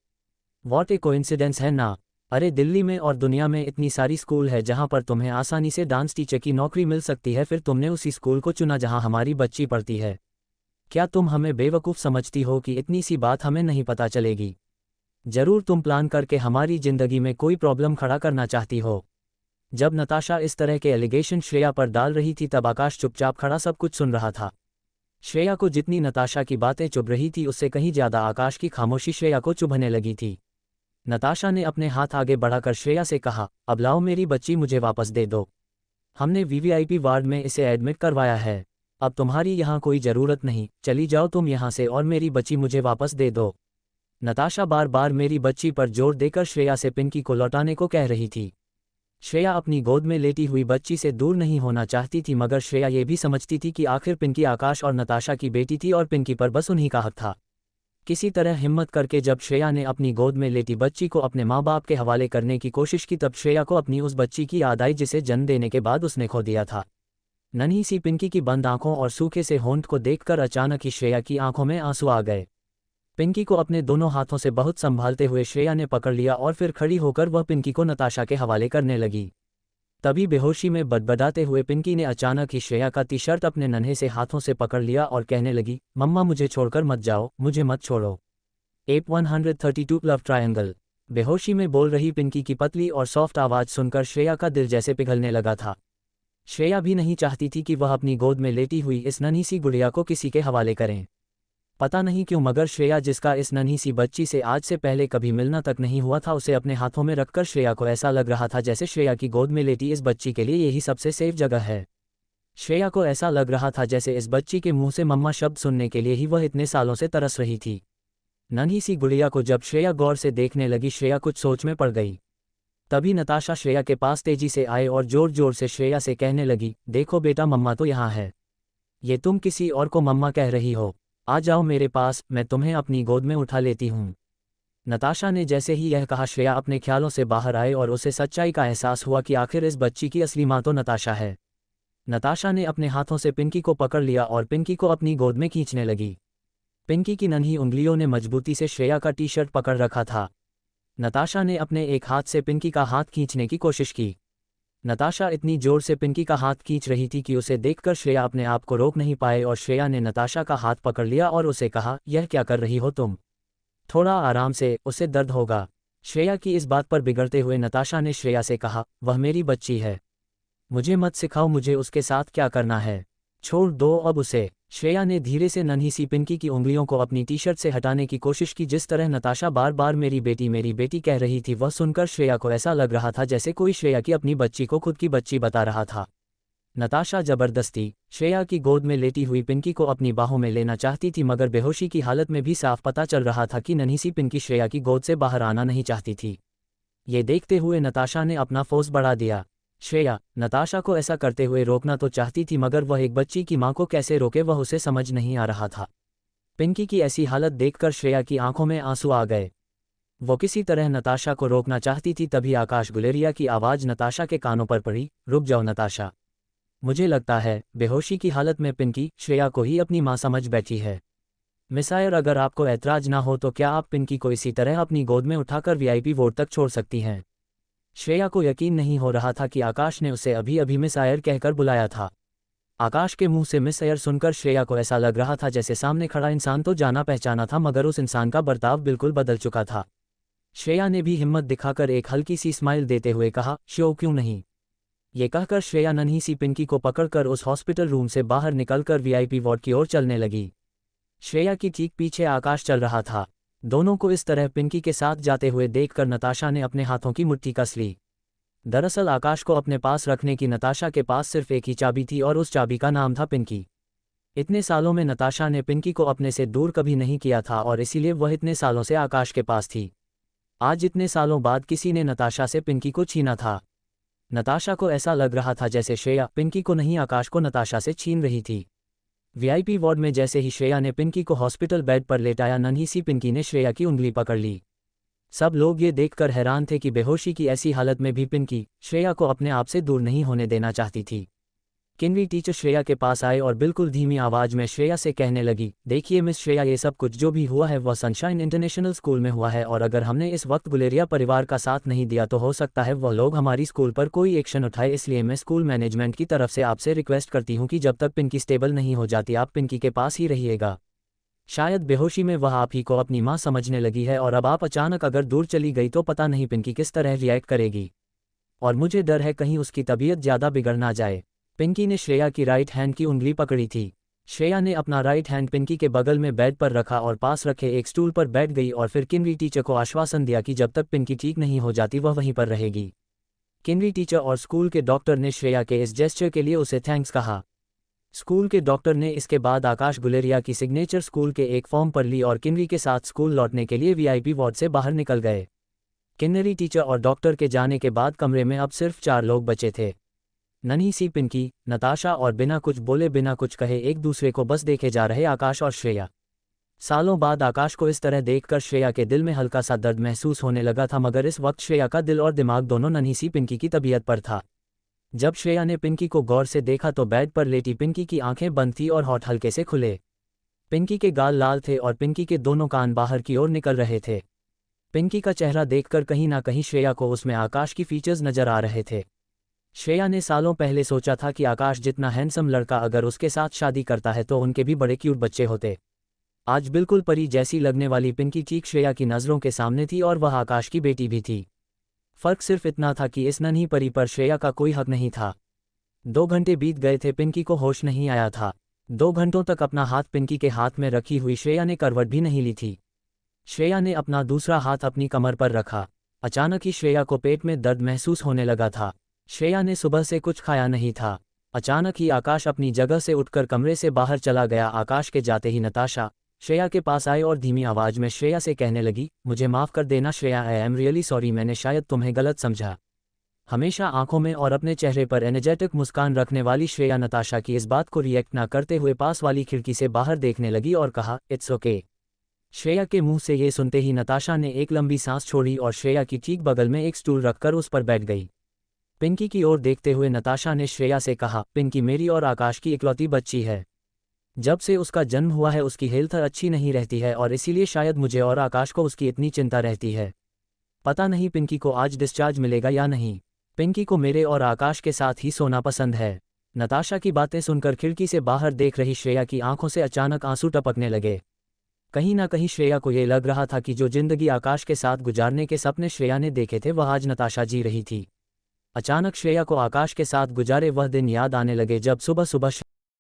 व्हाट ए कोइंसिडेंस है ना? अरे दिल्ली में और दुनिया में इतनी सारी स्कूल है जहां पर तुम्हें आसानी से डांस टीचर की नौकरी मिल सकती है, फिर तुमने उसी स्कूल को चुना जहां हमारी बच्ची पढ़ती है। क्या तुम हमें बेवकूफ़ समझती हो कि इतनी सी बात हमें नहीं पता चलेगी? जरूर तुम प्लान करके हमारी जिंदगी में कोई प्रॉब्लम खड़ा करना चाहती हो। जब नताशा इस तरह के एलिगेशन श्रेया पर डाल रही थी तब आकाश चुपचाप खड़ा सब कुछ सुन रहा था। श्रेया को जितनी नताशा की बातें चुभ रही थी उससे कहीं ज्यादा आकाश की खामोशी श्रेया को चुभने लगी थी। नताशा ने अपने हाथ आगे बढ़ाकर श्रेया से कहा, अब लाओ मेरी बच्ची, मुझे वापस दे दो। हमने वीवीआईपी वार्ड में इसे एडमिट करवाया है। अब तुम्हारी यहाँ कोई ज़रूरत नहीं, चली जाओ तुम यहाँ से और मेरी बच्ची मुझे वापस दे दो। नताशा बार बार मेरी बच्ची पर जोर देकर श्रेया से पिंकी को लौटाने को कह रही थी। श्रेया अपनी गोद में लेटी हुई बच्ची से दूर नहीं होना चाहती थी, मगर श्रेया ये भी समझती थी कि आखिर पिंकी आकाश और नताशा की बेटी थी और पिंकी पर बस उन्हीं का हक था। किसी तरह हिम्मत करके जब श्रेया ने अपनी गोद में लेटी बच्ची को अपने माँ बाप के हवाले करने की कोशिश की तब श्रेया को अपनी उस बच्ची की याद आई जिसे जन्म देने के बाद उसने खो दिया था। नन्ही सी पिंकी की बंद आंखों और सूखे से होंठ को देखकर अचानक ही श्रेया की आंखों में आंसू आ गए। पिंकी को अपने दोनों हाथों से बहुत संभालते हुए श्रेया ने पकड़ लिया और फिर खड़ी होकर वह पिंकी को नताशा के हवाले करने लगी। तभी बेहोशी में बदबदाते हुए पिंकी ने अचानक ही श्रेया का टी शर्ट अपने नन्हे से हाथों से पकड़ लिया और कहने लगी, मम्मा मुझे छोड़कर मत जाओ, मुझे मत छोड़ो। App 132 love triangle. बेहोशी में बोल रही पिंकी की पतली और सॉफ्ट आवाज़ सुनकर श्रेया का दिल जैसे पिघलने लगा था। श्रेया भी नहीं चाहती थी कि वह अपनी गोद में लेटी हुई इस नन्ही सी गुड़िया को किसी के हवाले करें। पता नहीं क्यों मगर श्रेया, जिसका इस नन्ही सी बच्ची से आज से पहले कभी मिलना तक नहीं हुआ था, उसे अपने हाथों में रखकर श्रेया को ऐसा लग रहा था जैसे श्रेया की गोद में लेटी इस बच्ची के लिए यही सबसे सेफ जगह है। श्रेया को ऐसा लग रहा था जैसे इस बच्ची के मुंह से मम्मा शब्द सुनने के लिए ही वह इतने सालों से तरस रही थी। नन्ही सी गुड़िया को जब श्रेया गौर से देखने लगी, श्रेया कुछ सोच में पड़ गई। तभी नताशा श्रेया के पास तेजी से आए और जोर जोर से श्रेया से कहने लगी, देखो बेटा, मम्मा तो यहाँ है। ये तुम किसी और को मम्मा कह रही हो? आ जाओ मेरे पास, मैं तुम्हें अपनी गोद में उठा लेती हूँ। नताशा ने जैसे ही यह कहा, श्रेया अपने ख्यालों से बाहर आए और उसे सच्चाई का एहसास हुआ कि आखिर इस बच्ची की असली माँ तो नताशा है। नताशा ने अपने हाथों से पिंकी को पकड़ लिया और पिंकी को अपनी गोद में खींचने लगी। पिंकी की नन्ही उंगलियों ने मजबूती से श्रेया का टी शर्ट पकड़ रखा था। नताशा ने अपने एक हाथ से पिंकी का हाथ खींचने की कोशिश की। नताशा इतनी जोर से पिंकी का हाथ खींच रही थी कि उसे देखकर श्रेया अपने आप को रोक नहीं पाए और श्रेया ने नताशा का हाथ पकड़ लिया और उसे कहा, यह क्या कर रही हो तुम? थोड़ा आराम से, उसे दर्द होगा। श्रेया की इस बात पर बिगड़ते हुए नताशा ने श्रेया से कहा, वह मेरी बच्ची है, मुझे मत सिखाओ मुझे उसके साथ क्या करना है, छोड़ दो अब उसे। श्रेया ने धीरे से नन्ही सी पिंकी की उंगलियों को अपनी टी शर्ट से हटाने की कोशिश की। जिस तरह नताशा बार बार मेरी बेटी कह रही थी, वह सुनकर श्रेया को ऐसा लग रहा था जैसे कोई श्रेया की अपनी बच्ची को खुद की बच्ची बता रहा था। नताशा जबरदस्ती श्रेया की गोद में लेटी हुई पिंकी को अपनी बाहों में लेना चाहती थी, मगर बेहोशी की हालत में भी साफ पता चल रहा था कि नन्ही सी पिंकी श्रेया की गोद से बाहर आना नहीं चाहती थी। ये देखते हुए नताशा ने अपना फोर्स बढ़ा दिया। श्रेया नताशा को ऐसा करते हुए रोकना तो चाहती थी, मगर वह एक बच्ची की मां को कैसे रोके वह उसे समझ नहीं आ रहा था। पिंकी की ऐसी हालत देखकर श्रेया की आंखों में आंसू आ गए। वो किसी तरह नताशा को रोकना चाहती थी, तभी आकाश गुलेरिया की आवाज़ नताशा के कानों पर पड़ी, रुक जाओ नताशा, मुझे लगता है बेहोशी की हालत में पिंकी श्रेया को ही अपनी मां समझ बैठी है। मिसायर, अगर आपको ऐतराज ना हो तो क्या आप पिंकी को इसी तरह अपनी गोद में उठाकर वीआईपी वार्ड तक छोड़ सकती हैं? श्रेया को यकीन नहीं हो रहा था कि आकाश ने उसे अभी अभी मिस आयर कहकर बुलाया था। आकाश के मुंह से मिस आयर सुनकर श्रेया को ऐसा लग रहा था जैसे सामने खड़ा इंसान तो जाना पहचाना था, मगर उस इंसान का बर्ताव बिल्कुल बदल चुका था। श्रेया ने भी हिम्मत दिखाकर एक हल्की सी स्माइल देते हुए कहा, श्योर क्यों नहीं। ये कहकर श्रेया नन्ही सी पिंकी को पकड़कर उस हॉस्पिटल रूम से बाहर निकलकर वीआईपी वार्ड की ओर चलने लगी। श्रेया की ठीक पीछे आकाश चल रहा था। दोनों को इस तरह पिंकी के साथ जाते हुए देखकर नताशा ने अपने हाथों की मुट्ठी कस ली। दरअसल आकाश को अपने पास रखने की नताशा के पास सिर्फ एक ही चाबी थी और उस चाबी का नाम था पिंकी। इतने सालों में नताशा ने पिंकी को अपने से दूर कभी नहीं किया था और इसीलिए वह इतने सालों से आकाश के पास थी। आज इतने सालों बाद किसी ने नताशा से पिंकी को छीना था। नताशा को ऐसा लग रहा था जैसे श्रेया पिंकी को नहीं आकाश को नताशा से छीन रही थी। वीआईपी वार्ड में जैसे ही श्रेया ने पिंकी को हॉस्पिटल बेड पर लेटाया, नन्ही सी पिंकी ने श्रेया की उंगली पकड़ ली। सब लोग ये देखकर हैरान थे कि बेहोशी की ऐसी हालत में भी पिंकी श्रेया को अपने आप से दूर नहीं होने देना चाहती थी। किन्वी टीचर श्रेया के पास आए और बिल्कुल धीमी आवाज में श्रेया से कहने लगी, देखिए मिस श्रेया, ये सब कुछ जो भी हुआ है वह सनशाइन इंटरनेशनल स्कूल में हुआ है और अगर हमने इस वक्त गुलेरिया परिवार का साथ नहीं दिया तो हो सकता है वह लोग हमारी स्कूल पर कोई एक्शन उठाए। इसलिए मैं स्कूल मैनेजमेंट की तरफ से आपसे रिक्वेस्ट करती हूँ कि जब तक पिंकी स्टेबल नहीं हो जाती आप पिंकी के पास ही रहिएगा। शायद बेहोशी में वह आप ही को अपनी माँ समझने लगी है और अब आप अचानक अगर दूर चली गई तो पता नहीं पिंकी किस तरह रिएक्ट करेगी। और मुझे डर है कहीं उसकी तबीयत ज़्यादा बिगड़ ना जाए। पिंकी ने श्रेया की राइट हैंड की उंगली पकड़ी थी। श्रेया ने अपना राइट हैंड पिंकी के बगल में बेड पर रखा और पास रखे एक स्टूल पर बैठ गई और फिर किन्वी टीचर को आश्वासन दिया कि जब तक पिंकी ठीक नहीं हो जाती वह वहीं पर रहेगी। किन्वी टीचर और स्कूल के डॉक्टर ने श्रेया के इस जेस्चर के लिए उसे थैंक्स कहा। स्कूल के डॉक्टर ने इसके बाद आकाश गुलेरिया की सिग्नेचर स्कूल के एक फॉर्म पर ली और किन्वी के साथ स्कूल लौटने के लिए वीआईपी वार्ड से बाहर निकल गए। किन्नरी टीचर और डॉक्टर के जाने के बाद कमरे में अब सिर्फ 4 लोग बचे थे। नन्ही सी पिंकी, नताशा और बिना कुछ बोले बिना कुछ कहे एक दूसरे को बस देखे जा रहे आकाश और श्रेया। सालों बाद आकाश को इस तरह देखकर श्रेया के दिल में हल्का सा दर्द महसूस होने लगा था, मगर इस वक्त श्रेया का दिल और दिमाग दोनों नन्ही सी पिंकी की तबीयत पर था। जब श्रेया ने पिंकी को गौर से देखा तो बेड पर लेटी पिंकी की आंखें बंद थी और होंठ हल्के से खुले। पिंकी के गाल लाल थे और पिंकी के दोनों कान बाहर की ओर निकल रहे थे। पिंकी का चेहरा देखकर कहीं ना कहीं श्रेया को उसमें आकाश की फीचर्स नजर आ रहे थे। श्रेया ने सालों पहले सोचा था कि आकाश जितना हैंडसम लड़का अगर उसके साथ शादी करता है तो उनके भी बड़े क्यूट बच्चे होते। आज बिल्कुल परी जैसी लगने वाली पिंकी ठीक श्रेया की नज़रों के सामने थी और वह आकाश की बेटी भी थी। फर्क सिर्फ इतना था कि इस नन्ही परी पर श्रेया का कोई हक नहीं था। 2 घंटे बीत गए थे, पिंकी को होश नहीं आया था। 2 घंटों तक अपना हाथ पिंकी के हाथ में रखी हुई श्रेया ने करवट भी नहीं ली थी। श्रेया ने अपना दूसरा हाथ अपनी कमर पर रखा। अचानक ही श्रेया को पेट में दर्द महसूस होने लगा था। श्रेया ने सुबह से कुछ खाया नहीं था। अचानक ही आकाश अपनी जगह से उठकर कमरे से बाहर चला गया। आकाश के जाते ही नताशा श्रेया के पास आए और धीमी आवाज में श्रेया से कहने लगी, मुझे माफ़ कर देना Shreya, I am really sorry, मैंने शायद तुम्हें गलत समझा। हमेशा आंखों में और अपने चेहरे पर एनर्जेटिक मुस्कान रखने वाली श्रेया नताशा की इस बात को रिएक्ट ना करते हुए पास वाली खिड़की से बाहर देखने लगी और कहा, इट्स ओके। श्रेया के मुंह से ये सुनते ही नताशा ने एक लंबी सांस छोड़ी और श्रेया की ठीक बगल में एक स्टूल रखकर उस पर बैठ गई। पिंकी की ओर देखते हुए नताशा ने श्रेया से कहा, पिंकी मेरी और आकाश की इकलौती बच्ची है। जब से उसका जन्म हुआ है उसकी हेल्थ अच्छी नहीं रहती है और इसीलिए शायद मुझे और आकाश को उसकी इतनी चिंता रहती है। पता नहीं पिंकी को आज डिस्चार्ज मिलेगा या नहीं। पिंकी को मेरे और आकाश के साथ ही सोना पसंद है। नताशा की बातें सुनकर खिड़की से बाहर देख रही श्रेया की आंखों से अचानक आंसू टपकने लगे। कहीं ना कहीं श्रेया को ये लग रहा था कि जो जिंदगी आकाश के साथ गुजारने के सपने श्रेया ने देखे थे वह आज नताशा जी रही थी। अचानक श्रेया को आकाश के साथ गुजारे वह दिन याद आने लगे जब सुबह सुबह